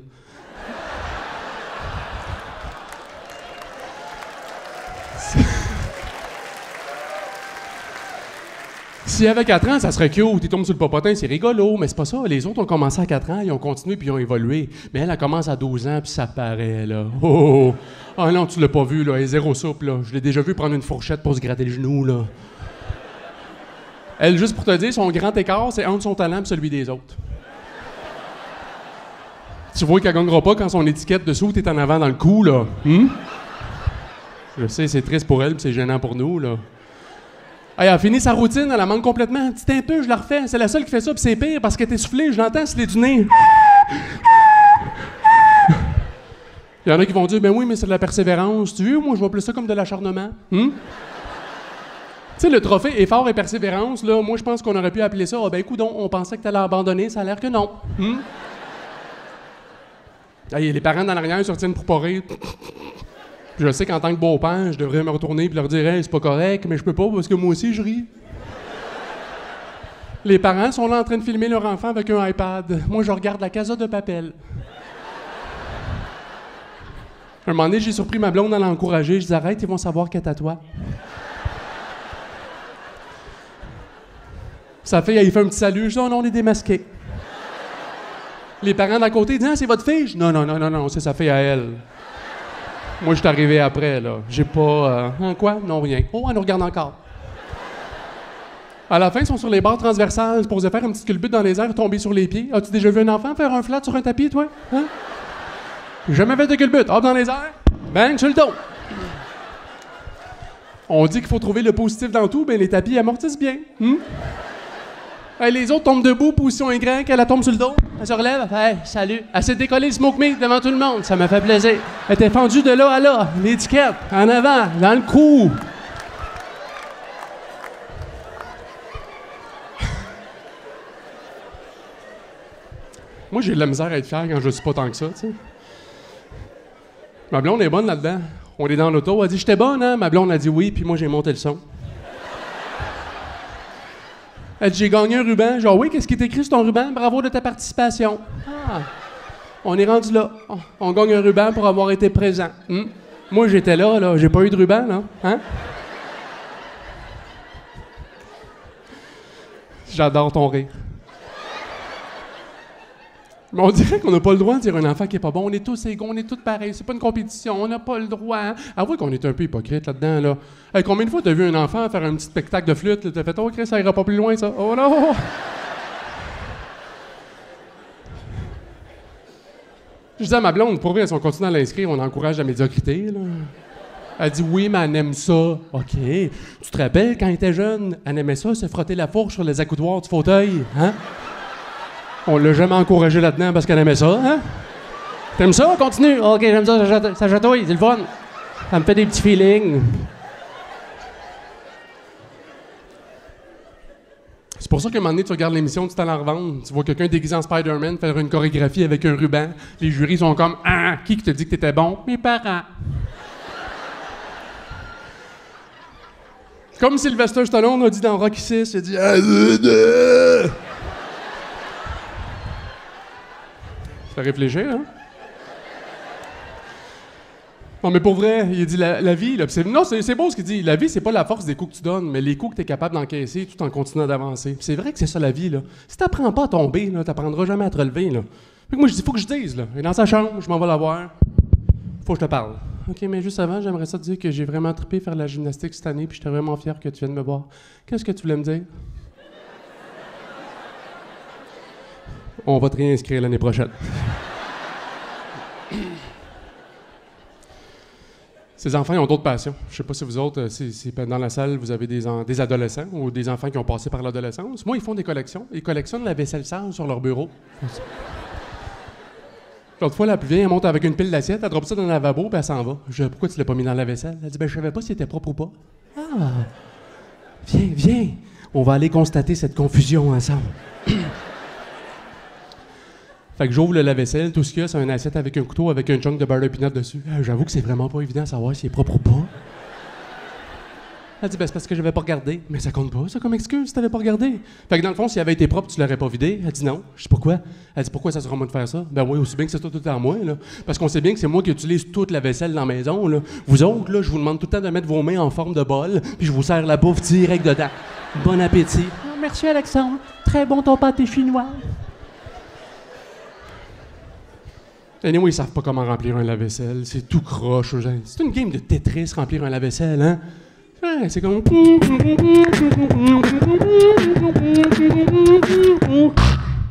S'il avait 4 ans, ça serait cute. Il tombe sur le popotin, c'est rigolo, mais c'est pas ça. Les autres ont commencé à 4 ans, ils ont continué puis ils ont évolué. Mais elle commence à 12 ans puis ça paraît, là. Oh! Ah non, tu l'as pas vu, là. Elle est zéro souple, là. Je l'ai déjà vu prendre une fourchette pour se gratter le genou, là. Elle, juste pour te dire, son grand écart, c'est entre son talent et celui des autres. Tu vois qu'elle gagnera pas quand son étiquette dessous est en avant dans le cou, là. Je sais, c'est triste pour elle puis c'est gênant pour nous, là. Elle a fini sa routine, elle la manque complètement. Dis un peu, je la refais. C'est la seule qui fait ça, puis c'est pire parce qu'elle est essoufflée. Je l'entends, c'est du nez. Il y en a qui vont dire, ben oui, mais c'est de la persévérance. Tu veux, moi, je vois plus ça comme de l'acharnement. Tu sais, le trophée effort et persévérance, là, moi, je pense qu'on aurait pu appeler ça, ben coudonc, on pensait que t'allais abandonner, ça a l'air que non. Hey, les parents dans l'arrière se retiennent pour pas rire. Je sais qu'en tant que beau-père, je devrais me retourner et leur dire « Hey, c'est pas correct, mais je peux pas parce que moi aussi, je ris. » Les parents sont là en train de filmer leur enfant avec un iPad. Moi, je regarde la Casa de Papel. Un moment donné, j'ai surpris ma blonde à l'encourager. Je dis « Arrête, ils vont savoir qu'elle est à toi. » Sa fille, elle fait un petit salut. Je dis « Oh non, on est démasqués. » Les parents d'à côté disent « Ah, c'est votre fille? » Non, c'est sa fille à elle. Moi, je suis arrivé après, là. J'ai pas... quoi? Non, rien. Oh, elle nous regarde encore. À la fin, ils sont sur les barres transversales, supposés faire une petite culbute dans les airs, tomber sur les pieds. As-tu déjà vu un enfant faire un flat sur un tapis, toi? Hein? Jamais fait de culbute. Hop dans les airs, bang, sur le dos. On dit qu'il faut trouver le positif dans tout, mais les tapis amortissent bien. Hey, les autres tombent debout, position Y, elle tombe sur le dos, elle se relève, elle fait hey, salut. Elle s'est décollée le smoke meat devant tout le monde, ça m'a fait plaisir. Elle était fendue de là à là, l'étiquette, en avant, dans le cou. Moi, j'ai de la misère à être fier quand je suis pas tant que ça, tu sais. Ma blonde est bonne là-dedans. On est dans l'auto, elle dit « J'étais bonne, hein? » Ma blonde a dit oui, puis moi, j'ai monté le son. Elle dit, j'ai gagné un ruban. Genre, oui, qu'est-ce qui est écrit sur ton ruban? Bravo de ta participation. Ah, on est rendu là. On gagne un ruban pour avoir été présent. Moi, j'étais là, j'ai pas eu de ruban, là. Hein? J'adore ton rire. Mais on dirait qu'on n'a pas le droit de dire un enfant qui est pas bon. On est tous égaux, on est tous pareils. C'est pas une compétition, on n'a pas le droit. Hein? Avouez qu'on est un peu hypocrite là-dedans, là. Hey, combien de fois t'as vu un enfant faire un petit spectacle de flûte? T'as fait, oh, Chris, ça ira pas plus loin, ça. Oh non! Je dis à ma blonde, pour vrai, si on continue à l'inscrire, on encourage la médiocrité, là. Elle dit oui, mais elle aime ça. OK. Tu te rappelles, quand elle était jeune, elle aimait ça, se frotter la fourche sur les accoudoirs du fauteuil, hein? On l'a jamais encouragé là-dedans parce qu'elle aimait ça, hein? T'aimes ça? Continue. OK, j'aime ça, ça chatouille, c'est le fun. Ça me fait des petits feelings. C'est pour ça qu'à un moment donné, tu regardes l'émission du Talent Revendre, tu vois quelqu'un déguisé en Spider-Man faire une chorégraphie avec un ruban. Les jurys sont comme « Ah, qui te dit que t'étais bon? » Mes parents. Comme Sylvester Stallone a dit dans Rocky VI, il a dit « Ça fait réfléchir, hein? Non, mais pour vrai, il a dit la vie, là, c'est beau ce qu'il dit. La vie, c'est pas la force des coups que tu donnes, mais les coups que tu es capable d'encaisser tout en continuant d'avancer. C'est vrai que c'est ça la vie, là. Si t'apprends pas à tomber, là, t'apprendras jamais à te relever, là. Fait que moi, je dis, faut que je dise, là. Il est dans sa chambre, je m'en vais la voir. Faut que je te parle. OK, mais juste avant, j'aimerais ça te dire que j'ai vraiment trippé faire la gymnastique cette année, puis j'étais vraiment fier que tu viennes me voir. Qu'est-ce que tu voulais me dire? On va te réinscrire l'année prochaine. Ces enfants, ils ont d'autres passions. Je sais pas si vous autres, si dans la salle, vous avez des adolescents ou des enfants qui ont passé par l'adolescence. Moi, ils font des collections. Ils collectionnent la vaisselle sale sur leur bureau. L'autre fois, la plus vieille, elle monte avec une pile d'assiettes, elle drop ça dans le lavabo, puis elle s'en va. Je dis, pourquoi tu l'as pas mis dans la vaisselle? Elle dit, je savais pas si c'était propre ou pas. Ah! Viens. On va aller constater cette confusion ensemble. Fait que j'ouvre le lave-vaisselle, tout ce qu'il y a, c'est une assiette avec un couteau avec un chunk de beurre de peanut dessus. J'avoue que c'est vraiment pas évident de savoir s'il est propre ou pas. Elle dit, c'est parce que j'avais pas regardé. Mais ça compte pas, ça, comme excuse, si t'avais pas regardé. Fait que dans le fond, s'il avait été propre, tu l'aurais pas vidé. Elle dit non. Je dis pourquoi? Elle dit, pourquoi ça sera moi de faire ça? Ben oui, aussi bien que c'est toi tout le temps moi, là. Parce qu'on sait bien que c'est moi qui utilise toute la vaisselle dans la maison, là. Vous autres, là, je vous demande tout le temps de mettre vos mains en forme de bol, puis je vous sers la bouffe direct dedans. Bon appétit. Oh, merci, Alexandre. Très bon ton pâté chinois. Anyway, ils savent pas comment remplir un lave-vaisselle. C'est tout croche. C'est une game de Tetris, remplir un lave-vaisselle, hein? Ouais, c'est comme... Il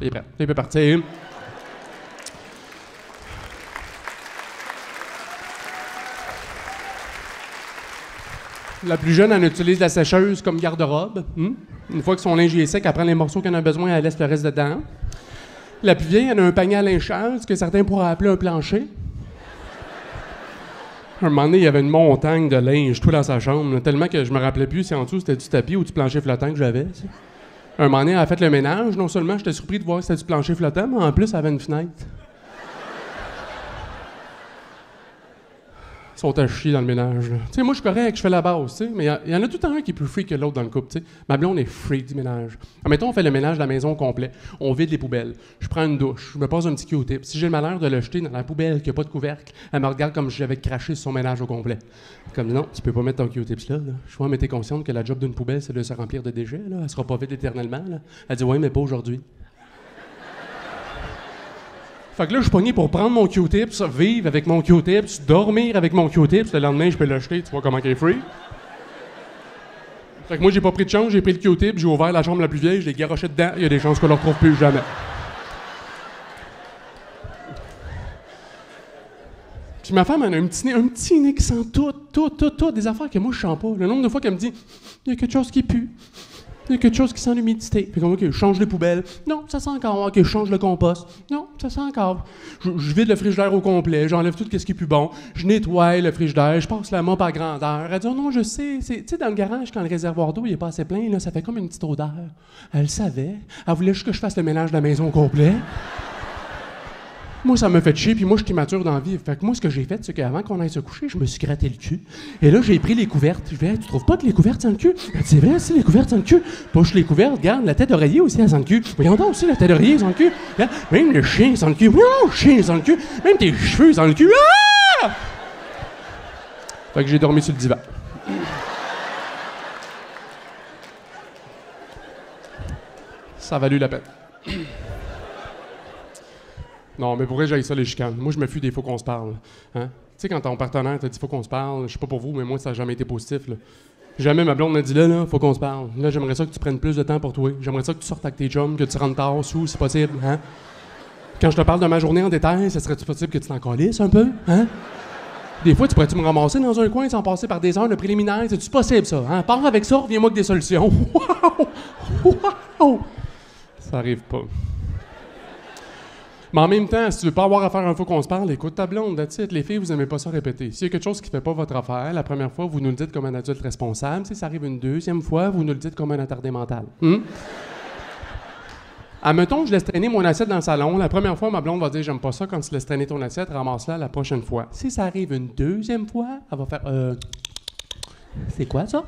est prêt. Il peut partir. La plus jeune, elle utilise la sécheuse comme garde-robe. Une fois que son linge est sec, elle prend les morceaux qu'elle a besoin, elle laisse le reste dedans. La plus vieille, elle a un panier à linge sale, ce que certains pourraient appeler un plancher. Un moment donné, il y avait une montagne de linge, tout dans sa chambre, là, tellement que je me rappelais plus si en dessous c'était du tapis ou du plancher flottant que j'avais. T'sais. Un moment donné, elle a fait le ménage. Non seulement j'étais surpris de voir que c'était du plancher flottant, mais en plus, elle avait une fenêtre. Ils sont à chier dans le ménage. Tu sais, moi, je suis correct, je fais la base, tu sais, mais il y en a tout le temps un qui est plus freak que l'autre dans le couple, tu sais. Ma blonde est freak du ménage. Admettons, on fait le ménage de la maison au complet. On vide les poubelles. Je prends une douche. Je me pose un petit Q-tip. Si j'ai le malheur de le jeter dans la poubelle qui n'a pas de couvercle, elle me regarde comme si j'avais craché sur son ménage au complet. Comme, non, tu peux pas mettre ton Q-tips là. Je vois, mais t'es consciente que la job d'une poubelle, c'est de se remplir de déchets, là. Elle sera pas vide éternellement, là. Elle dit, ouais, mais pas aujourd'hui. Fait que là, je suis pogné pour prendre mon Q-tips, vivre avec mon Q-tips, dormir avec mon Q-tips. Le lendemain, je peux l'acheter. Tu vois comment il est free? Fait que moi, j'ai pas pris de chance. J'ai pris le Q-tip, j'ai ouvert la chambre la plus vieille, je l'ai garoché dedans. Il y a des chances qu'on le retrouve plus jamais. Puis ma femme, elle a un petit nez qui sent tout. Des affaires que moi, je sens pas. Le nombre de fois qu'elle me dit, il y a quelque chose qui pue. Il y a quelque chose qui sent l'humidité. Puis comme, OK, je change les poubelles. Non, ça sent encore. OK, je change le compost. Non, ça sent encore. Je vide le frigidaire au complet. J'enlève tout ce qui est plus bon. Je nettoie le frigidaire. Je passe la mop à grandeur. Elle dit, oh non, je sais. Tu sais, dans le garage, quand le réservoir d'eau il est pas assez plein, là, ça fait comme une petite odeur. Elle savait. Elle voulait juste que je fasse le ménage de la maison au complet. Moi, ça me fait chier, puis moi, je suis immature dans la vie. Fait que moi, ce que j'ai fait, c'est qu'avant qu'on aille se coucher, je me suis gratté le cul. Et là, j'ai pris les couvertes. Je vais, hey, tu trouves pas que les couvertes sentent le cul? Elle dit, c'est vrai, si, les couvertes sentent le cul. Poche les couvertes, regarde, la tête d'oreiller aussi, elle sent le cul. Voyons donc aussi, la tête d'oreiller sent le cul. Là, même le chien sent le cul. Non, le chien sent le cul. Même tes cheveux sentent le cul. Ah! Fait que j'ai dormi sur le divan. Ça a valu la peine. Non, mais pour vrai, j'aille ça les chicanes. Moi, je me fuis des fois qu'on se parle. Hein? Tu sais, quand ton partenaire t'a dit faut qu'on se parle, je sais pas pour vous, mais moi, ça n'a jamais été positif. Là. Jamais ma blonde m'a dit là, faut qu'on se parle. Là, j'aimerais ça que tu prennes plus de temps pour toi. J'aimerais ça que tu sortes avec tes chums, que tu rentres tard sous, si possible. Hein? Quand je te parle de ma journée en détail, ça serait-tu possible que tu t'en calisses un peu, hein? Des fois, tu pourrais-tu me ramasser dans un coin sans passer par des heures de préliminaires? C'est-tu possible, ça? Hein? Pars avec ça, reviens-moi avec des solutions. Wow! Wow! Ça arrive pas. Mais en même temps, si tu veux pas avoir à faire un fois qu'on se parle, écoute ta blonde, that's it. Les filles, vous aimez pas ça répéter. S'il y a quelque chose qui fait pas votre affaire, la première fois, vous nous le dites comme un adulte responsable. Si ça arrive une deuxième fois, vous nous le dites comme un attardé mental. Admettons, je laisse traîner mon assiette dans le salon. La première fois, ma blonde va dire « J'aime pas ça quand tu laisses traîner ton assiette, ramasse-la la prochaine fois. » Si ça arrive une deuxième fois, elle va faire « C'est quoi ça? »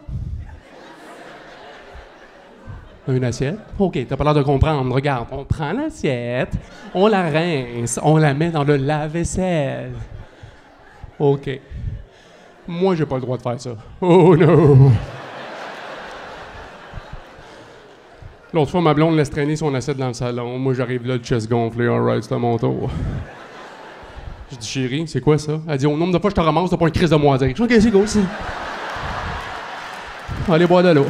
Une assiette? OK, t'as pas l'air de comprendre. Regarde, on prend l'assiette, on la rince, on la met dans le lave-vaisselle. OK. Moi, j'ai pas le droit de faire ça. Oh non! L'autre fois, ma blonde laisse traîner son assiette dans le salon. Moi, j'arrive là, le chest gonflé. All right, c'est à mon tour. Je dis, chérie, c'est quoi ça? Elle dit, au nombre de fois que je te ramasse, t'as pas une crise de moisir. Je dis, OK, c'est go, c'est. Allez boire de l'eau.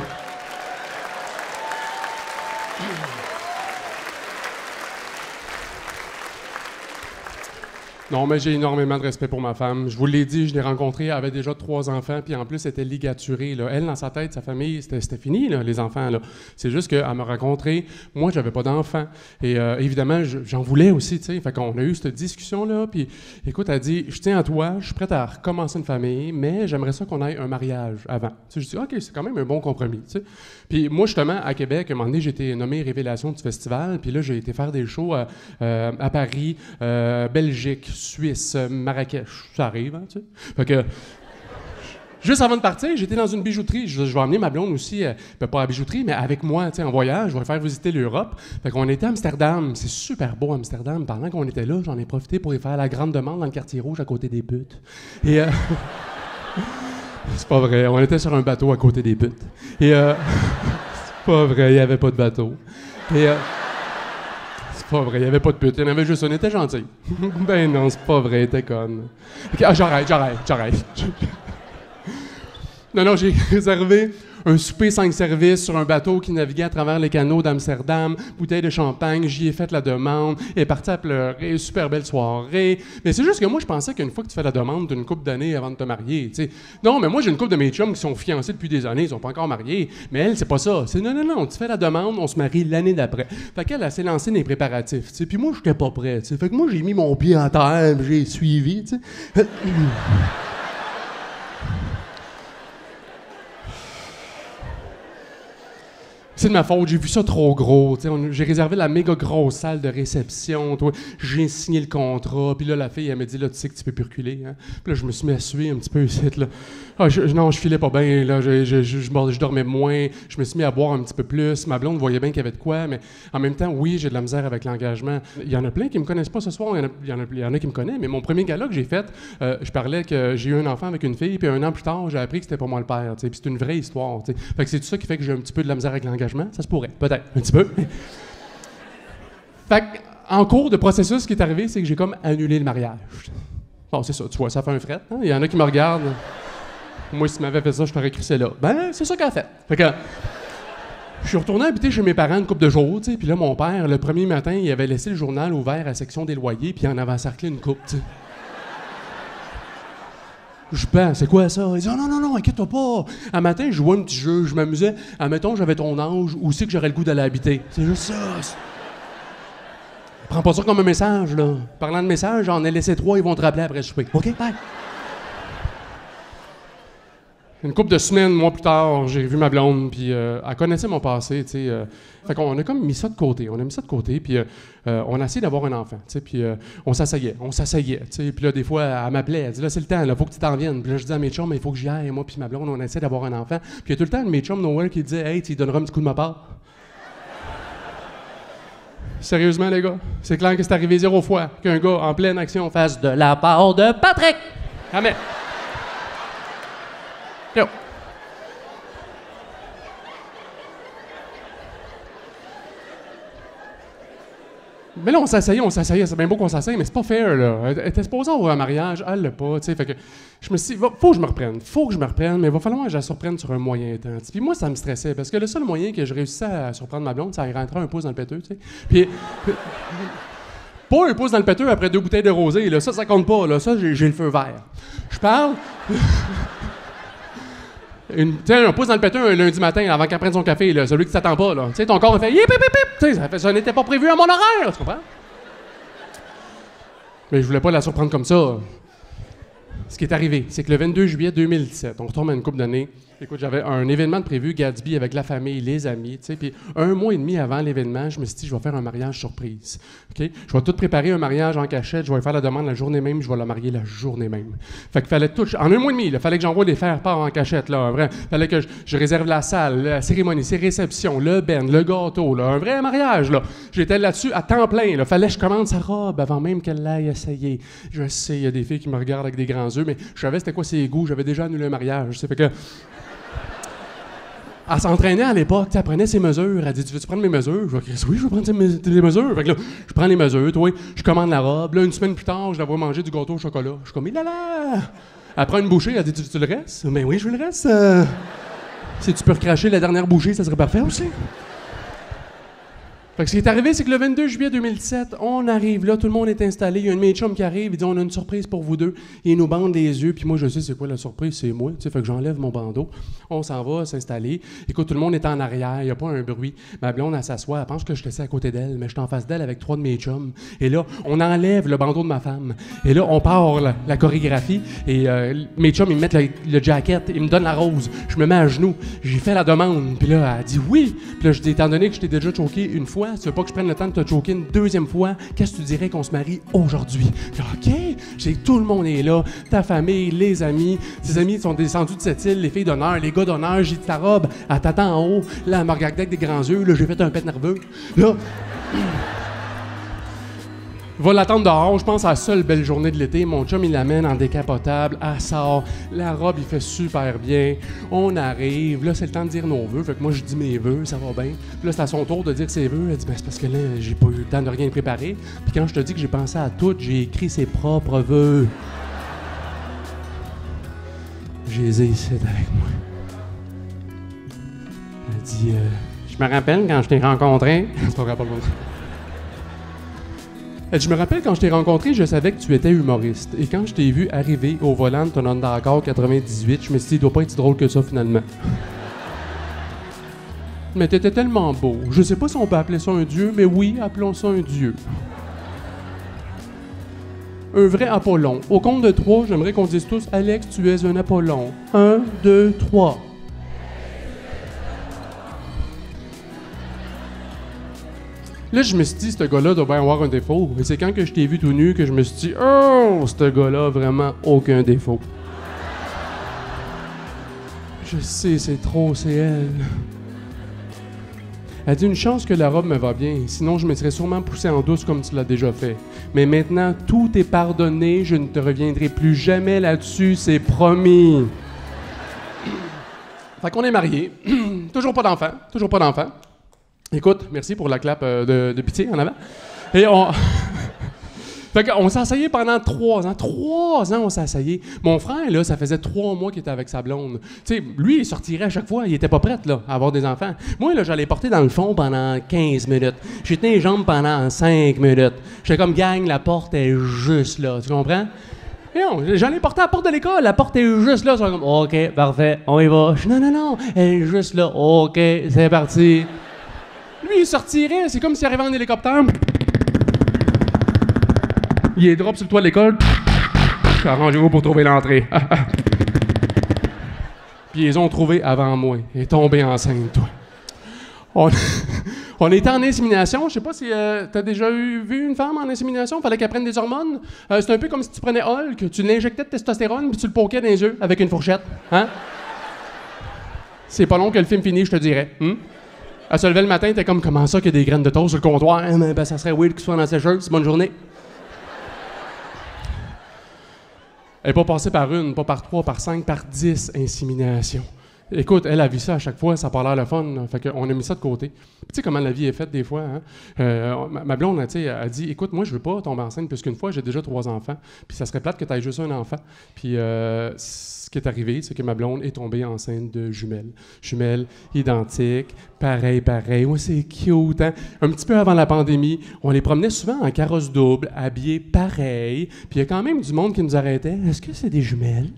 Non, mais j'ai énormément de respect pour ma femme. Je vous l'ai dit, je l'ai rencontrée, elle avait déjà 3 enfants, puis en plus, elle était ligaturée. Là. Elle, dans sa tête, sa famille, c'était fini, là, les enfants. Là. C'est juste qu'elle m'a rencontré. Moi, j'avais pas d'enfants. Et évidemment, j'en voulais aussi, tu sais. Fait qu'on a eu cette discussion-là, puis écoute, elle dit, je tiens à toi, je suis prête à recommencer une famille, mais j'aimerais ça qu'on ait un mariage avant. Tu sais, je dis, OK, c'est quand même un bon compromis, tu sais. Puis moi, justement, à Québec, à un moment donné, j'ai été nommé Révélation du festival, puis là, j'ai été faire des shows à Paris, Belgique, Suisse, Marrakech, ça arrive, hein, tu sais. Fait que, juste avant de partir, j'étais dans une bijouterie. Je vais emmener ma blonde aussi, pas à la bijouterie, mais avec moi, tu sais, en voyage. Je vais faire visiter l'Europe. Fait qu'on était à Amsterdam. C'est super beau, Amsterdam. Pendant qu'on était là, j'en ai profité pour y faire la grande demande dans le quartier rouge à côté des putes. Et, c'est pas vrai, on était sur un bateau à côté des putes. Et, c'est pas vrai, il n'y avait pas de bateau. Et, c'est pas vrai, il n'y avait pas de pute, il y en avait juste un, était gentil. Ben non, c'est pas vrai, il était conne. Okay, j'arrête. Non, j'ai réservé un souper 5 services sur un bateau qui naviguait à travers les canaux d'Amsterdam, bouteille de champagne, j'y ai fait la demande, elle est partie à pleurer, super belle soirée. Mais c'est juste que moi, je pensais qu'une fois que tu fais la demande d'une couple d'années avant de te marier, tu sais. Non, mais moi, j'ai une couple de mes chums qui sont fiancés depuis des années, ils sont pas encore mariés. Mais elle, c'est pas ça. C'est non, tu fais la demande, on se marie l'année d'après. Fait qu'elle, elle s'est lancée dans les préparatifs, tu sais. Puis moi, j'étais pas prêt, tu sais. Fait que moi, j'ai mis mon pied en terre, j'ai suivi, tu sais. C'est de ma faute, j'ai vu ça trop gros. J'ai réservé la méga grosse salle de réception. J'ai signé le contrat. Puis là, la fille, elle m'a dit, là, tu sais que tu peux plus reculer. Hein? Puis là, je me suis mis à suer un petit peu ici. Là. Ah, non, je filais pas bien. Là. Je dormais moins. Je me suis mis à boire un petit peu plus. Ma blonde voyait bien qu'il y avait de quoi. Mais en même temps, oui, j'ai de la misère avec l'engagement. Il y en a plein qui me connaissent pas ce soir. Il y en a qui me connaissent. Mais mon premier gala que j'ai fait, je parlais que j'ai eu un enfant avec une fille. Puis un an plus tard, j'ai appris que c'était pas moi le père. Puis c'est une vraie histoire. T'sais. Fait que c'est tout ça qui fait que j'ai un petit peu de la misère avec l'engagement. Ça se pourrait, peut-être, un petit peu. Fait en cours de processus, ce qui est arrivé, c'est que j'ai comme annulé le mariage. Bon, c'est ça, tu vois, ça fait un fret. Hein? Il y en a qui me regardent. Moi, si tu m'avais fait ça, je t'aurais crissé là. Ben, c'est ça qu'elle a fait. Fait que je suis retourné habiter chez mes parents une couple de jours, tu sais, puis là, mon père, le premier matin, il avait laissé le journal ouvert à la section des loyers, puis il en avait encerclé une coupe, tu sais. Je pense, c'est quoi ça? Il dit, oh, non, inquiète-toi pas. Un matin, je jouais un petit jeu, je m'amusais. Admettons, j'avais ton âge, où c'est que j'aurais le goût d'aller habiter? C'est juste ça. Prends pas ça comme un message, là. Parlant de message, j'en ai laissé 3, ils vont te rappeler après le souper. OK, bye. Une couple de semaines, mois plus tard, j'ai vu ma blonde, puis elle connaissait mon passé, tu sais. Fait qu'on a comme mis ça de côté. On a mis ça de côté, puis on a essayé d'avoir un enfant, tu sais. Puis on s'asseyait, tu sais. Puis là, des fois, elle m'appelait, elle dit, là, c'est le temps, là, faut que tu t'en viennes. Puis là, je disais à mes chums, mais il faut que j'y aille, moi, puis ma blonde, on essaie d'avoir un enfant. Puis il y a tout le temps de mes chums nowhere qui disaient, hey, tu lui donneras un petit coup de ma part. Sérieusement, les gars, c'est clair que c'est arrivé 0 fois qu'un gars en pleine action fasse de la part de Patrick. Amen. Yo. Mais là, on s'asseyait, c'est bien beau qu'on s'asseye, mais c'est pas fair, là. Elle était supposée avoir un mariage, elle l'a pas, tu sais, fait que je me suis dit, faut que je me reprenne, mais il va falloir que je la surprenne sur un moyen temps. Puis moi, ça me stressait, parce que le seul moyen que je réussissais à surprendre ma blonde, c'est à y rentrer un pouce dans le péteux, tu sais. Puis Pas un pouce dans le péteux après 2 bouteilles de rosé, là. Ça compte pas, là. Ça, j'ai le feu vert. Je parle... Tu sais, un pouce dans le péteux un lundi matin, avant qu'elle prenne son café, là. Celui qui t'attend pas, là. Tu sais, ton corps, il fait... Yip, yip, yip, yip. Tu sais, ça n'était pas prévu à mon horaire, tu comprends? Mais je voulais pas la surprendre comme ça. Ce qui est arrivé, c'est que le 22 juillet 2017, on retombe à une couple d'années. Écoute, j'avais un événement de prévu, Gatsby, avec la famille, les amis, tu sais. Puis 1 mois et demi avant l'événement, je me suis dit, je vais faire un mariage surprise. OK? Je vais tout préparer un mariage en cachette, je vais faire la demande la journée même, je vais la marier la journée même. Fait qu'il fallait tout. En 1 mois et demi, il fallait que j'envoie les faire-part en cachette, là. Un vrai. Fallait que je réserve la salle, la cérémonie, ses réceptions, le band, le gâteau, là. Un vrai mariage, là. J'étais là-dessus à temps plein, là. Fallait que je commande sa robe avant même qu'elle l'aille essayer. Je sais, il y a des filles qui me regardent avec des grands yeux, mais je savais c'était quoi ses goûts. J'avais déjà annulé un mariage. Fait que. Elle s'entraînait à l'époque, elle prenait ses mesures. Elle dit, tu veux-tu prendre mes mesures? Je dis, oui, je veux prendre les mesures. Fait que là, je prends les mesures, toi, je commande la robe. Là, 1 semaine plus tard, je la vois manger du gâteau au chocolat. Je suis comme, il là là! Elle prend une bouchée, elle dit, tu veux le reste? Mais oui, je veux le reste. Si tu peux recracher la dernière bouchée, ça serait parfait aussi. Fait que ce qui est arrivé, c'est que le 22 juillet 2017, on arrive là, tout le monde est installé. Il y a un de mes chums qui arrive, il dit, on a une surprise pour vous deux. Il nous bande les yeux, puis moi, je sais c'est quoi la surprise, c'est moi. Tu sais, fait que j'enlève mon bandeau. On s'en va s'installer. Écoute, tout le monde est en arrière, il n'y a pas un bruit. Ma blonde, elle s'assoit, elle pense que je suis assis à côté d'elle, mais je suis en face d'elle avec 3 de mes chums. Et là, on enlève le bandeau de ma femme. Et là, on part la chorégraphie. Et mes chums, ils me mettent le jacket, ils me donnent la rose. Je me mets à genoux. J'ai fait la demande. Puis là, elle dit oui. Puis là, je dis, étant donné que je t'ai déjà choqué une fois, tu veux pas que je prenne le temps de te choquer une 2e fois, qu'est-ce que tu dirais qu'on se marie aujourd'hui? OK, j'ai tout le monde est là, ta famille, les amis, tes amis sont descendus de cette île, les filles d'honneur, les gars d'honneur, j'ai dit ta robe, elle t'attend en haut, là, elle me regardait avec des grands yeux, là, j'ai fait un pet nerveux, là... Va l'attendre dehors, je pense à la seule belle journée de l'été. Mon chum, il l'amène en décapotable, elle sort, la robe, il fait super bien. On arrive, là, c'est le temps de dire nos vœux. Fait que moi, je dis mes vœux, ça va bien. Puis là, c'est à son tour de dire ses vœux. Elle dit, ben, c'est parce que là, j'ai pas eu le temps de rien préparer. Puis quand je te dis que j'ai pensé à tout, j'ai écrit ses propres vœux. J'ai les ai ici avec moi. Elle dit, je me rappelle quand je t'ai rencontré. C'est pas grave, pas le Je me rappelle quand je t'ai rencontré, je savais que tu étais humoriste. Et quand je t'ai vu arriver au volant de ton Honda Accord 98, je me suis dit, il doit pas être si drôle que ça finalement. Mais t'étais tellement beau. Je sais pas si on peut appeler ça un dieu, mais oui, appelons ça un dieu. Un vrai Apollon. Au compte de 3, j'aimerais qu'on dise tous, Alex, tu es un Apollon. 1, 2, 3. Là, je me suis dit, ce gars-là doit bien avoir un défaut. Et c'est quand que je t'ai vu tout nu que je me suis dit, oh, ce gars-là a vraiment aucun défaut. Je sais, c'est trop, c'est elle. Elle dit, une chance que la robe me va bien, sinon je me serais sûrement poussé en douce comme tu l'as déjà fait. Mais maintenant, tout est pardonné, je ne te reviendrai plus jamais là-dessus, c'est promis. Fait qu'on est mariés. Toujours pas d'enfant, toujours pas d'enfant. Écoute, merci pour la clap de pitié en avant. Et on... Fait qu'on s'est assayé pendant 3 ans. 3 ans, on s'est assayé. Mon frère, là, ça faisait 3 mois qu'il était avec sa blonde. Tu sais, lui, il sortirait à chaque fois. Il était pas prêt, là, à avoir des enfants. Moi, là, j'allais porter dans le fond pendant 15 minutes. J'ai tenu les jambes pendant 5 minutes. J'étais comme, gang, la porte est juste là. Tu comprends? Et non, j'allais porter à la porte de l'école. La porte est juste là. Ils sont comme, OK, parfait, on y va. Je dis, non, elle est juste là. OK, c'est parti. Lui, il sortirait, c'est comme s'il arrivait en hélicoptère. Il est drop sur le toit de l'école. Arrangez-vous pour trouver l'entrée. Puis ils ont trouvé avant moi. Il est tombé enceinte, toi. On était en insémination. Je sais pas si t'as déjà vu une femme en insémination. Fallait qu'elle prenne des hormones. C'est un peu comme si tu prenais Hulk, tu l'injectais de testostérone puis tu le poquais dans les yeux avec une fourchette. Hein? C'est pas long que le film finisse, je te dirais. Elle se levait le matin, t'es comme, comment ça qu'il y a des graines de toast sur le comptoir? Ben, ça serait weird qu'il soit dans la sécheuse. Bonne journée. Elle n'est pas passée par 1, pas par 3, par 5, par 10 inséminations. Écoute, elle a vu ça à chaque fois, ça n'a pas l'air le fun. Là. Fait qu'on a mis ça de côté. Puis, tu sais comment la vie est faite des fois. Hein? Ma blonde, a dit, écoute, moi, je veux pas tomber enceinte plus qu'une fois, j'ai déjà 3 enfants. Puis ça serait plate que tu aies juste un enfant. Puis ce qui est arrivé, c'est que ma blonde est tombée enceinte de jumelles. Jumelles identiques, pareil. Ouais, c'est cute, hein? Un petit peu avant la pandémie, on les promenait souvent en carrosse double, habillés pareil. Puis il y a quand même du monde qui nous arrêtait. Est-ce que c'est des jumelles?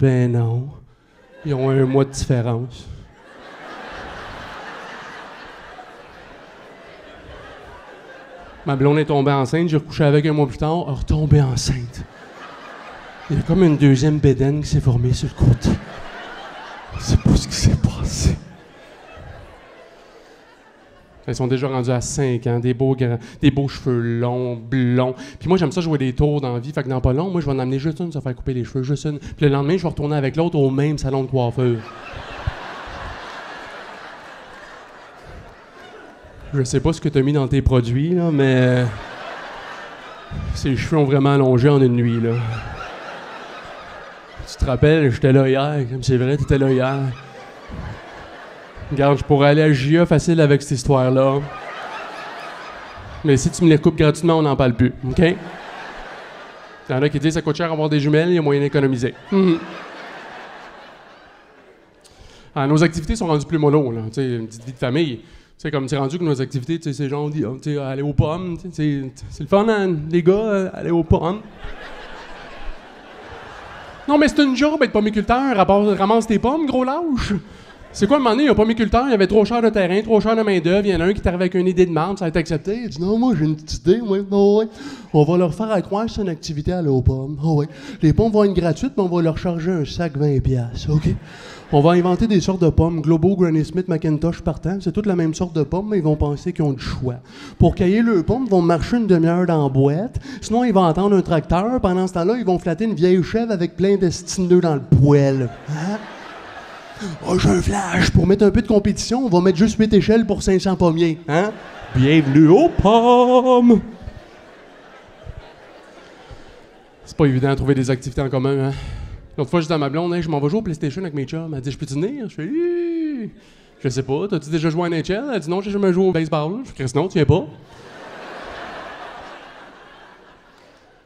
Ben non. Ils ont 1 mois de différence. Ma blonde est tombée enceinte, j'ai recouché avec 1 mois plus tard, elle est retombée enceinte. Il y a comme une deuxième bédaine qui s'est formée sur le côté. Je sais pas ce qui s'est passé. Ils sont déjà rendus à 5 ans, des beaux cheveux longs, blonds. Puis moi, j'aime ça jouer des tours dans la vie. Fait que dans pas long, moi, je vais en amener juste une, ça faire couper les cheveux, juste une. Puis le lendemain, je vais retourner avec l'autre au même salon de coiffeur. Je sais pas ce que tu as mis dans tes produits, là, mais... Ses cheveux ont vraiment allongé en une nuit, là. Tu te rappelles, j'étais là hier. Comme c'est vrai, t'étais là hier. Regarde, je pourrais aller à JA facile avec cette histoire-là. Mais si tu me les coupes gratuitement, on n'en parle plus, OK? Il y en a qui disent que ça coûte cher avoir des jumelles, il y a moyen d'économiser. Alors, nos activités sont rendues plus mollo, là. Tu sais, une petite vie de famille. Tu sais, comme c'est rendu que nos activités, tu sais, c'est genre, on dit, tu sais, aller aux pommes, tu sais, c'est le fun, hein, les gars, aller aux pommes. Non, mais c'est une job être pommiculteur, ramasse tes pommes, gros lâche. C'est quoi, à un moment donné, il y a un pommiculteur, il y avait trop cher de terrain, trop cher de main-d'œuvre, il y en a un qui est arrivé avec une idée de marde, ça a été accepté. Il dit non, moi j'ai une petite idée, ouais. On va leur faire croire que c'est une activité à aller aux pommes. Oh, ouais. Les pommes vont être gratuites, mais on va leur charger un sac 20$. OK? On va inventer des sortes de pommes, Globo, Granny Smith, Macintosh, partant. C'est toutes la même sorte de pommes, mais ils vont penser qu'ils ont du choix. Pour cailler leurs pommes, ils vont marcher une demi-heure dans la boîte. Sinon, ils vont entendre un tracteur. Pendant ce temps-là, ils vont flatter une vieille chèvre avec plein d'estineux dans le poêle. Hein? Oh, j'ai un flash! Pour mettre un peu de compétition, on va mettre juste 8 échelles pour 500 pommiers. Hein? Bienvenue aux pommes! C'est pas évident de trouver des activités en commun, hein? L'autre fois, je dis à ma blonde, hey, je m'en vais jouer au PlayStation avec mes chums. Elle dit, je peux-tu venir? Je fais, je sais pas, t'as-tu déjà joué à NHL? Elle dit, non, j'ai jamais joué au baseball. Je fais, non, tu viens pas.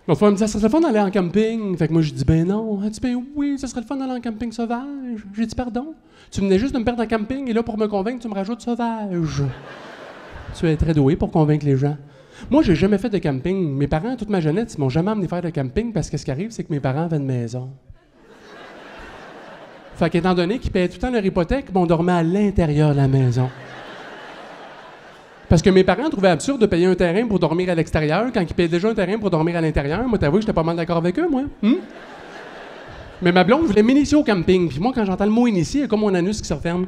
L'autre fois, elle me dit, ça serait le fun d'aller en camping. Fait que moi, je dis, ben non. Elle dit, ben oui, ça serait le fun d'aller en camping sauvage. J'ai dit, pardon. Tu venais juste de me perdre en camping et là, pour me convaincre, tu me rajoutes sauvage. Tu es très doué pour convaincre les gens. Moi, j'ai jamais fait de camping. Mes parents, toute ma jeunesse, ils m'ont jamais amené faire de camping parce que ce qui arrive, c'est que mes parents avaient une maison. Fait qu'étant donné qu'ils payaient tout le temps leur hypothèque, on dormait à l'intérieur de la maison. Parce que mes parents trouvaient absurde de payer un terrain pour dormir à l'extérieur quand ils payaient déjà un terrain pour dormir à l'intérieur. Moi, t'avoue que j'étais pas mal d'accord avec eux, moi. Mais ma blonde voulait m'initier au camping. Puis moi, quand j'entends le mot initier, il y a comme mon anus qui se referme.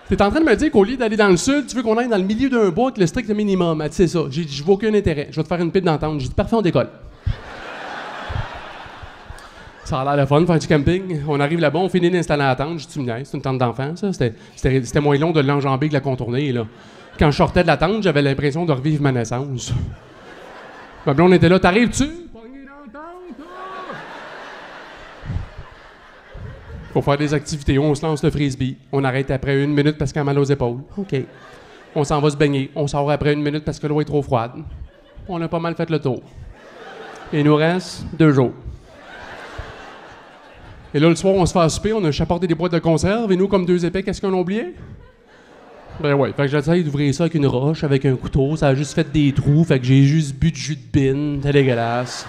T'es en train de me dire qu'au lieu d'aller dans le sud, tu veux qu'on aille dans le milieu d'un bois avec le strict minimum. Elle dit, c'est ça. J'ai dit, je veux aucun intérêt. Je vais te faire une pipe d'entente. J'ai dit, parfait, on décolle. Ça a l'air de fun, faire du camping. On arrive là-bas, on finit d'installer la tente. Je dis, c'est une tente d'enfant, ça. C'était moins long de l'enjamber que de la contourner, là. Quand je sortais de la tente, j'avais l'impression de revivre ma naissance. Ma blonde était là, t'arrives-tu? Pogné dans la tente, Faut faire des activités. On se lance le frisbee. On arrête après 1 minute parce qu'elle a mal aux épaules. OK. On s'en va se baigner. On sort après 1 minute parce que l'eau est trop froide. On a pas mal fait le tour. Il nous reste 2 jours. Et là, le soir, on se fait à souper, on a apporté des boîtes de conserve, et nous, comme 2 épais, qu'est-ce qu'on a oublié? Ben ouais, fait que j'essaye d'ouvrir ça avec une roche, avec un couteau, ça a juste fait des trous, fait que j'ai juste bu de jus de bine, c'est dégueulasse.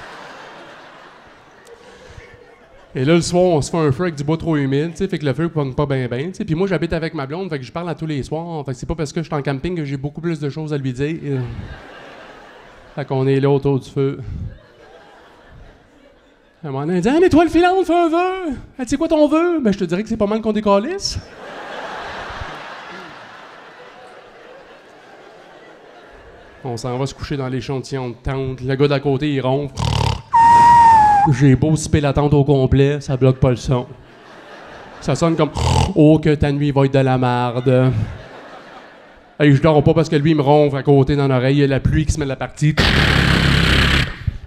Et là, le soir, on se fait un feu avec du bois trop humide, tu sais, fait que le feu ne pogne pas bien, tu sais. Puis moi, j'habite avec ma blonde, fait que je parle à tous les soirs, fait que c'est pas parce que je suis en camping que j'ai beaucoup plus de choses à lui dire. Fait qu'on est là autour du feu. Elle m'en a dit, une étoile filante, fais un vœu! Elle dit, c'est quoi ton vœu? Ben, je te dirais que c'est pas mal qu'on décalisse. On s'en va se coucher dans l'échantillon de tente. Le gars d'à côté, il ronfle. J'ai beau siper la tente au complet, ça bloque pas le son. Ça sonne comme, oh, que ta nuit va être de la marde. Et je dors pas parce que lui, il me ronfle à côté dans l'oreille. Il y a la pluie qui se met de la partie.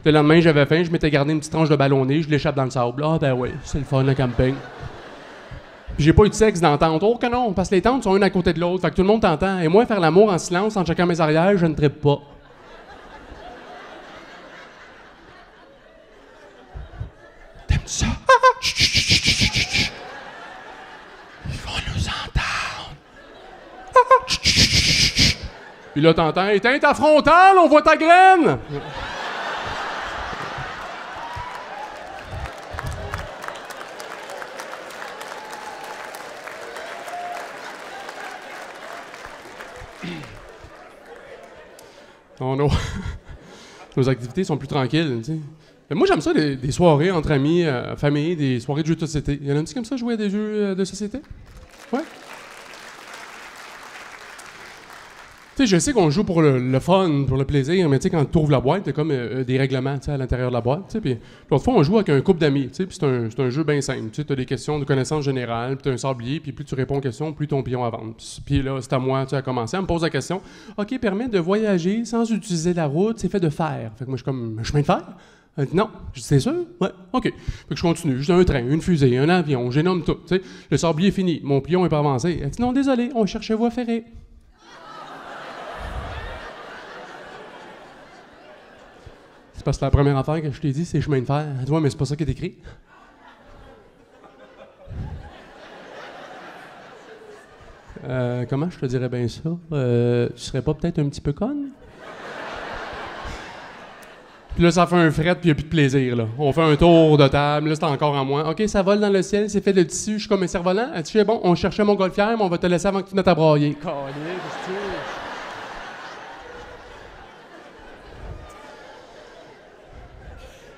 Le lendemain, j'avais faim, je m'étais gardé une petite tranche de ballonné, je l'échappe dans le sable. Ah ben oui, c'est le fun, le camping. Puis j'ai pas eu de sexe dans la tente. Oh que non, parce que les tentes sont une à côté de l'autre, fait que tout le monde t'entend. Et moi, faire l'amour en silence, en checkant mes arrières, je ne trippe pas. T'aimes ça? Ils vont nous entendre. Puis là, t'entends, éteins ta frontale, on voit ta graine! Oh non. Nos activités sont plus tranquilles, tu sais. Mais moi, j'aime ça, des soirées entre amis, famille, des soirées de jeux de société. Il y en a un petit comme ça, jouer à des jeux de société? Ouais? Tu sais, je sais qu'on joue pour le fun, pour le plaisir, mais tu sais, quand tu ouvres la boîte, t'as comme des règlements, tu sais, à l'intérieur de la boîte, tu sais. Puis l'autre fois, on joue avec un couple d'amis, tu sais, puis c'est un jeu bien simple. Tu sais, t'as des questions de connaissances générales, puis t'as un sablier, puis plus tu réponds aux questions, plus ton pion avance. Puis là, c'est à moi, tu sais, à commencer. Elle me pose la question. OK, permet de voyager sans utiliser la route, c'est fait de fer. Fait que moi, je suis comme, un chemin de fer? Elle dit non. Je dis, c'est sûr? Ouais, OK. Fait que je continue. J'ai un train, une fusée, un avion, j'énomme tout, tu sais. Le sablier est fini, mon pion est pas avancé. Elle dit, non, désolé, on cherchait voie ferrée. C'est parce que la première affaire que je t'ai dit, c'est chemin de fer. Elle dit, ouais, mais c'est pas ça qui est écrit. Comment je te dirais bien ça? Tu serais pas peut-être un petit peu conne? Puis là, ça fait un fret, puis il n'y a plus de plaisir, là. On fait un tour de table, là, c'est encore en moins. OK, ça vole dans le ciel, c'est fait de tissu, je suis comme un cerf-volant. Elle dit, c'est bon, on cherchait mon golfière, mais on va te laisser avant que tu te mettes à brailler.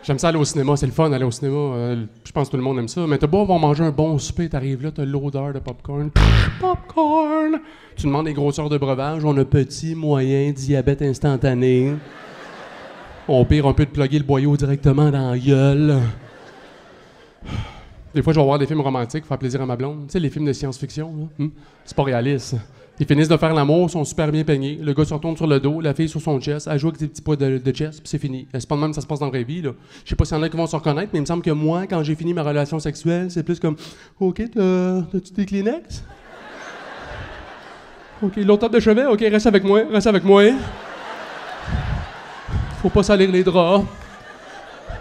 J'aime ça aller au cinéma, c'est le fun aller au cinéma. Je pense que tout le monde aime ça. Mais t'as beau avoir mangé un bon souper, t'arrives là, t'as l'odeur de popcorn. Popcorn! Tu demandes des grosseurs de breuvage, on a petit, moyen, diabète instantané. Au pire, on peut te plugger le boyau directement dans la gueule. Des fois, je vais voir des films romantiques pour faire plaisir à ma blonde. Tu sais, les films de science-fiction, là. C'est pas réaliste. Ils finissent de faire l'amour, sont super bien peignés. Le gars se retourne sur le dos, la fille sur son chest, elle joue avec des petits poids de chest, puis c'est fini. C'est pas de même que ça se passe dans la vraie vie, là. Je sais pas s'il y en a qui vont se reconnaître, mais il me semble que moi, quand j'ai fini ma relation sexuelle, c'est plus comme OK, t'as-tu des Kleenex? OK, l'autre table de chevet, OK, reste avec moi, reste avec moi. Faut pas salir les draps.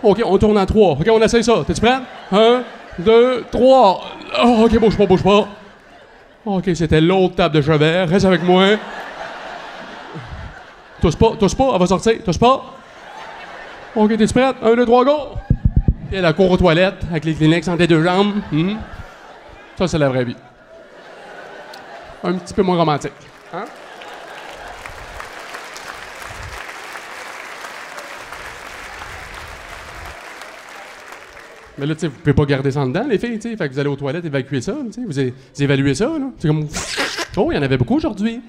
OK, on tourne en 3. OK, on essaye ça. T'es-tu prêt? 1, 2, 3. Oh, OK, bouge pas, bouge pas. OK, c'était l'autre table de chevet. Reste avec moi. Touche pas, elle va sortir. Touche pas. OK, t'es-tu prête? 1, 2, 3, go! Et elle court aux toilettes avec les Kleenex entre les deux jambes. Ça, c'est la vraie vie. Un petit peu moins romantique. Hein? Mais là, tu sais, vous pouvez pas garder ça en dedans, les filles, tu sais. Fait que vous allez aux toilettes évacuer ça, tu sais. Vous évaluez ça, là. C'est comme... Oh, il y en avait beaucoup aujourd'hui.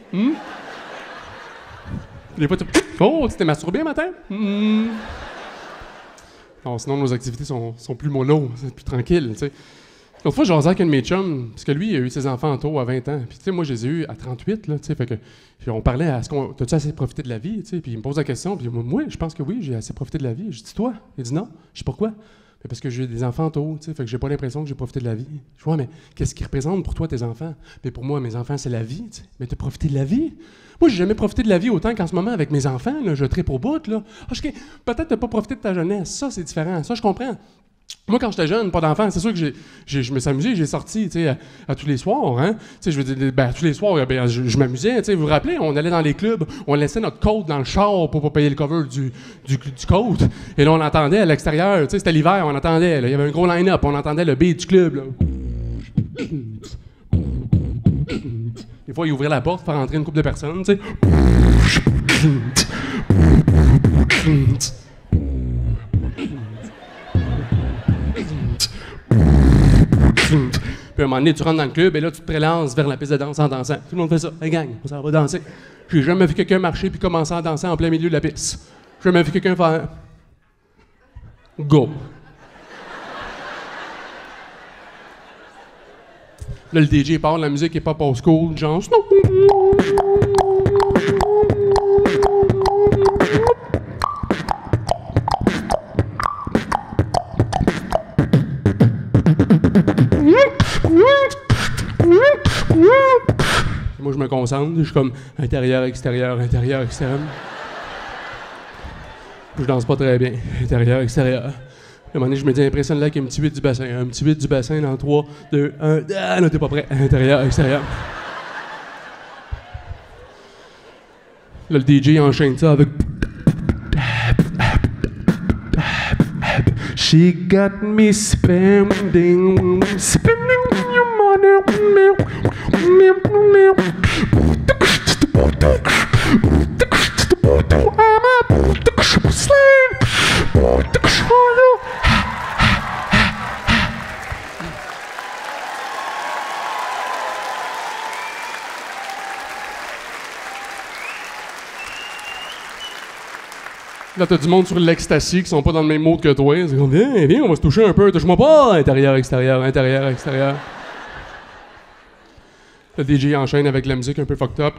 Des fois, oh, tu t'es masturbé un matin? Non, sinon, nos activités sont plus mollo, c'est plus tranquille, tu sais. L'autre fois, j'ai jasé avec un de mes chums, parce que lui, il a eu ses enfants tôt, à 20 ans. Puis, tu sais, moi, je les ai eus à 38, là, tu sais. Fait que, puis on parlait à t'as-tu assez profité de la vie, tu sais. Puis il me pose la question, puis moi, je pense que oui, j'ai assez profité de la vie. Je dis, toi? Il dit non. Je dis, pourquoi? Mais parce que j'ai des enfants tôt, tu sais, fait que j'ai pas l'impression que j'ai profité de la vie. Je vois, mais qu'est-ce qui représente pour toi tes enfants? Mais pour moi, mes enfants, c'est la vie, tu sais. Mais t'as profité de la vie? Moi, j'ai jamais profité de la vie autant qu'en ce moment avec mes enfants, là, je tripe au bout, là. Peut-être t'as pas profité de ta jeunesse, ça, c'est différent, ça, je comprends. Moi, quand j'étais jeune, pas d'enfant, c'est sûr que je me suis amusé, j'ai sorti, tu sais, à tous les soirs, hein. Tu sais, je veux dire, à tous les soirs, je m'amusais, tu sais, vous vous rappelez, on allait dans les clubs, on laissait notre coat dans le char pour pas payer le cover du coat. Et là, on entendait à l'extérieur, tu sais, c'était l'hiver, on entendait, là, il y avait un gros line-up, on entendait le beat du club, là. Des fois, il ouvrait la porte pour faire entrer une couple de personnes, tu sais. Puis à un moment donné, tu rentres dans le club et là, tu te prélances vers la piste de danse en dansant. Tout le monde fait ça. Hey gang, on s'en va danser. J'ai jamais vu quelqu'un marcher puis commencer à danser en plein milieu de la piste. J'ai jamais vu quelqu'un faire... Go. Là, le DJ parle, la musique est pas old school, genre... Moi, je me concentre, je suis comme intérieur, extérieur, intérieur, extérieur. Je danse pas très bien. Intérieur, extérieur. À un moment donné, je me dis, impressionne-la avec un petit 8 du bassin. Un petit 8 du bassin dans 3, 2, 1. Ah, là, t'es pas prêt. Intérieur, extérieur. Là, le DJ enchaîne ça avec. She got me spending your money. Là, t'as du monde sur l'ecstasy qui sont pas dans le même mode que toi. C'est comme, viens, on va se toucher un peu. Touche-moi pas! Intérieur, extérieur, intérieur, extérieur. Le DJ enchaîne avec la musique un peu fucked up.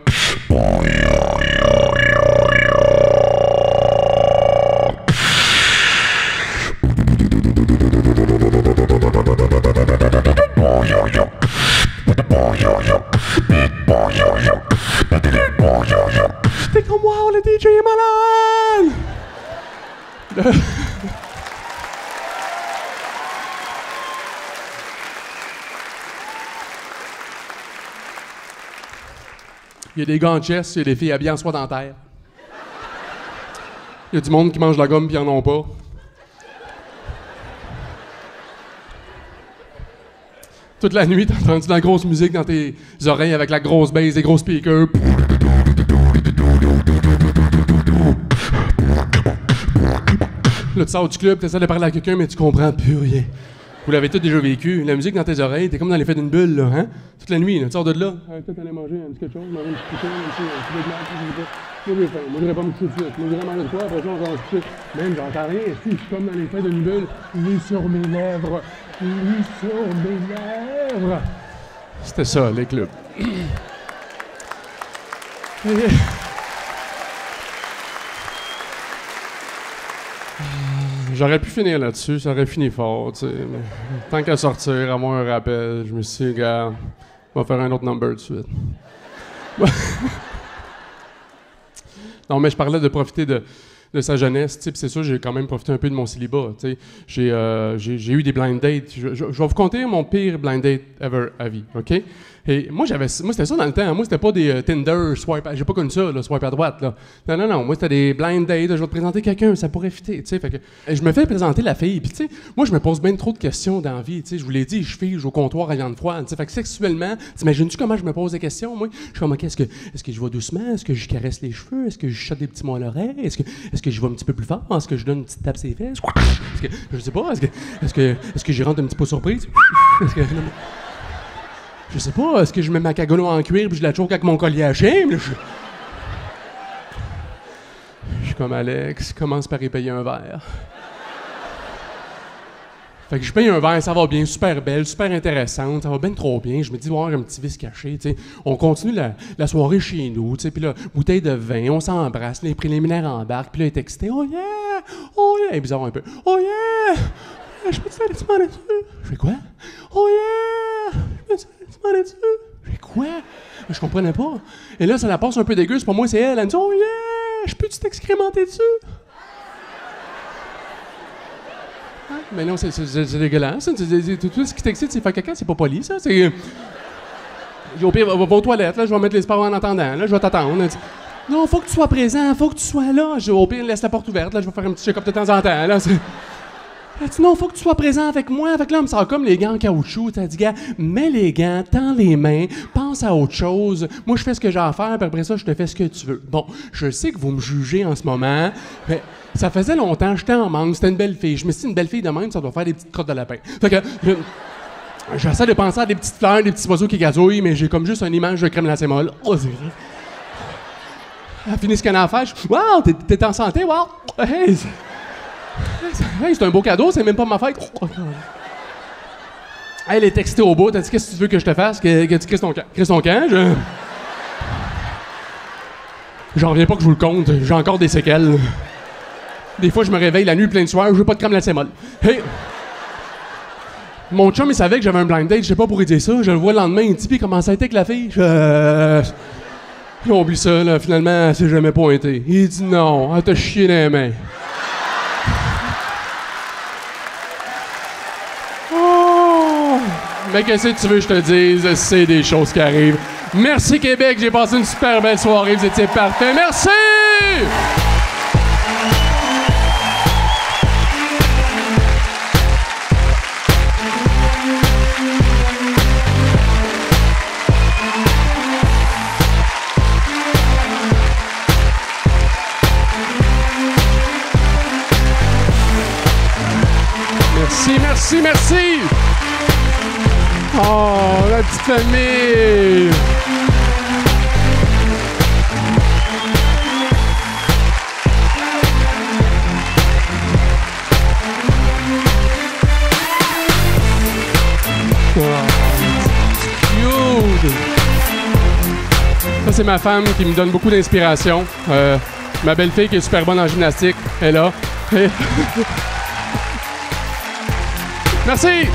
T'es comme, wow, le DJ est malade! Il y a des gars en chess, il y a des filles habillées en soie dentaire. Il y a du monde qui mange de la gomme pis ils en ont pas. Toute la nuit, t'as entendu de la grosse musique dans tes oreilles avec la grosse bass, des gros speakers. Là, tu sors du club, tu essaies de parler à quelqu'un, mais tu comprends plus rien. Vous l'avez tous déjà vécu. La musique dans tes oreilles, t'es comme dans l'effet d'une bulle, là, hein? Toute la nuit, là, tu sors de là. Peut-être aller manger un petit quelque chose, manger un petit chicken, un petit je sais pas. Moi, j'ai faim. Moi, j'irais pas me coucher tout de suite. Moi, j'irais manger de quoi, après ça, on va se coucher. Même, j'entends rien. Si, je suis comme dans l'effet d'une bulle. Lui sur mes lèvres. Lui sur mes lèvres. C'était ça, les clubs. J'aurais pu finir là-dessus, ça aurait fini fort, tu sais. Mais tant qu'à sortir, à moi un rappel, je me suis dit, regarde, on va faire un autre number tout de suite. Non, mais je parlais de profiter de sa jeunesse, tu sais, c'est sûr, j'ai quand même profité un peu de mon célibat, tu sais. J'ai eu des blind dates. Je vais vous conter mon pire blind date ever à vie, OK? Et moi, c'était ça dans le temps. Moi, c'était pas des Tinder, swipe, j'ai pas connu ça, là, swipe à droite, là. Non. Moi, c'était des blind dates. Je vais te présenter quelqu'un, ça pourrait fitter, tu sais. Fait que je me fais présenter la fille. Puis, tu sais, moi, je me pose bien trop de questions dans la vie, tu sais. Je vous l'ai dit, je fige au comptoir à viande froide, tu sais. Fait que sexuellement, t'imagines-tu comment je me pose des questions, moi? Je suis comme, OK, est-ce que je vais doucement? Est-ce que je caresse les cheveux? Est-ce que je chotte des petits mots à l'oreille? Est-ce que je vais un petit peu plus fort? Est-ce que je donne une petite tape sur les fesses? Je sais pas. Est-ce que j'y rentre un petit peu surprise? Je sais pas, est-ce que je mets ma cagolo en cuir puis je la choque avec mon collier à chaîne? Je suis comme Alex, commence par y payer un verre. Fait que je paye un verre, ça va bien, super belle, super intéressante, ça va bien trop bien. Je me dis, voir un petit vice caché, tu sais. On continue la soirée chez nous, tu sais, puis là, bouteille de vin, on s'embrasse, les préliminaires embarquent, puis là, il est texté, oh yeah, il est bizarre un peu, oh yeah, je peux te faire des petits mains dessus? Je fais quoi? Oh yeah, je peux te faire des petits mains dessus? Je fais quoi? Je comprenais pas. Et là, ça la passe un peu dégueu, c'est pas moi, c'est elle. Elle me dit, oh yeah, je peux-tu t'excrémenter dessus? Ah, mais non, c'est dégueulasse. Tout ce qui t'excite, c'est faire caca, c'est pas poli, ça. C'est. Au pire, va aux toilettes, là, je vais mettre les sports en attendant, là, je vais t'attendre. Non, faut que tu sois présent, faut que tu sois là. Au pire, laisse la porte ouverte, là, je vais faire un petit check-up de temps en temps, là. Elle dit, non, faut que tu sois présent avec moi. Fait que là, on me sort comme les gants en caoutchouc. T'as dit, gars, mets les gants, tends les mains, pense à autre chose. Moi, je fais ce que j'ai à faire, puis après ça, je te fais ce que tu veux. Bon, je sais que vous me jugez en ce moment, mais ça faisait longtemps, j'étais en manque, c'était une belle fille. Je me suis dit, une belle fille de même, ça doit faire des petites crottes de lapin. Fait que, j'essaie de penser à des petites fleurs, des petits oiseaux qui gazouillent, mais j'ai comme juste une image de crème glacée molle. Oh, c'est vrai. Elle finit ce qu'elle a à faire. Wow, t'es en santé, wow! Hey, c'est un beau cadeau, c'est même pas ma fête. Elle est textée au bout. T'as dit, qu'est-ce que tu veux que je te fasse? Que tu crisses ton camp? Crisses ton camp? J'en reviens pas que je vous le compte. J'ai encore des séquelles. Des fois, je me réveille la nuit plein de soir, je veux pas de crème glacée molle. Hey! Mon chum, il savait que j'avais un blind date, je sais pas pour lui dire ça. Je le vois le lendemain, il dit, puis comment ça a été avec la fille? On oublie ça, là. Finalement, elle s'est jamais pointée. Il dit non, elle t'a chié dans les mains. Oh! Mais qu'est-ce que tu veux que je te dise? C'est des choses qui arrivent. Merci Québec, j'ai passé une super belle soirée, vous étiez parfaits. Merci! Merci, merci! Oh, la petite famille! Cute! Ça, c'est ma femme qui me donne beaucoup d'inspiration. Ma belle-fille qui est super bonne en gymnastique est là. Merci!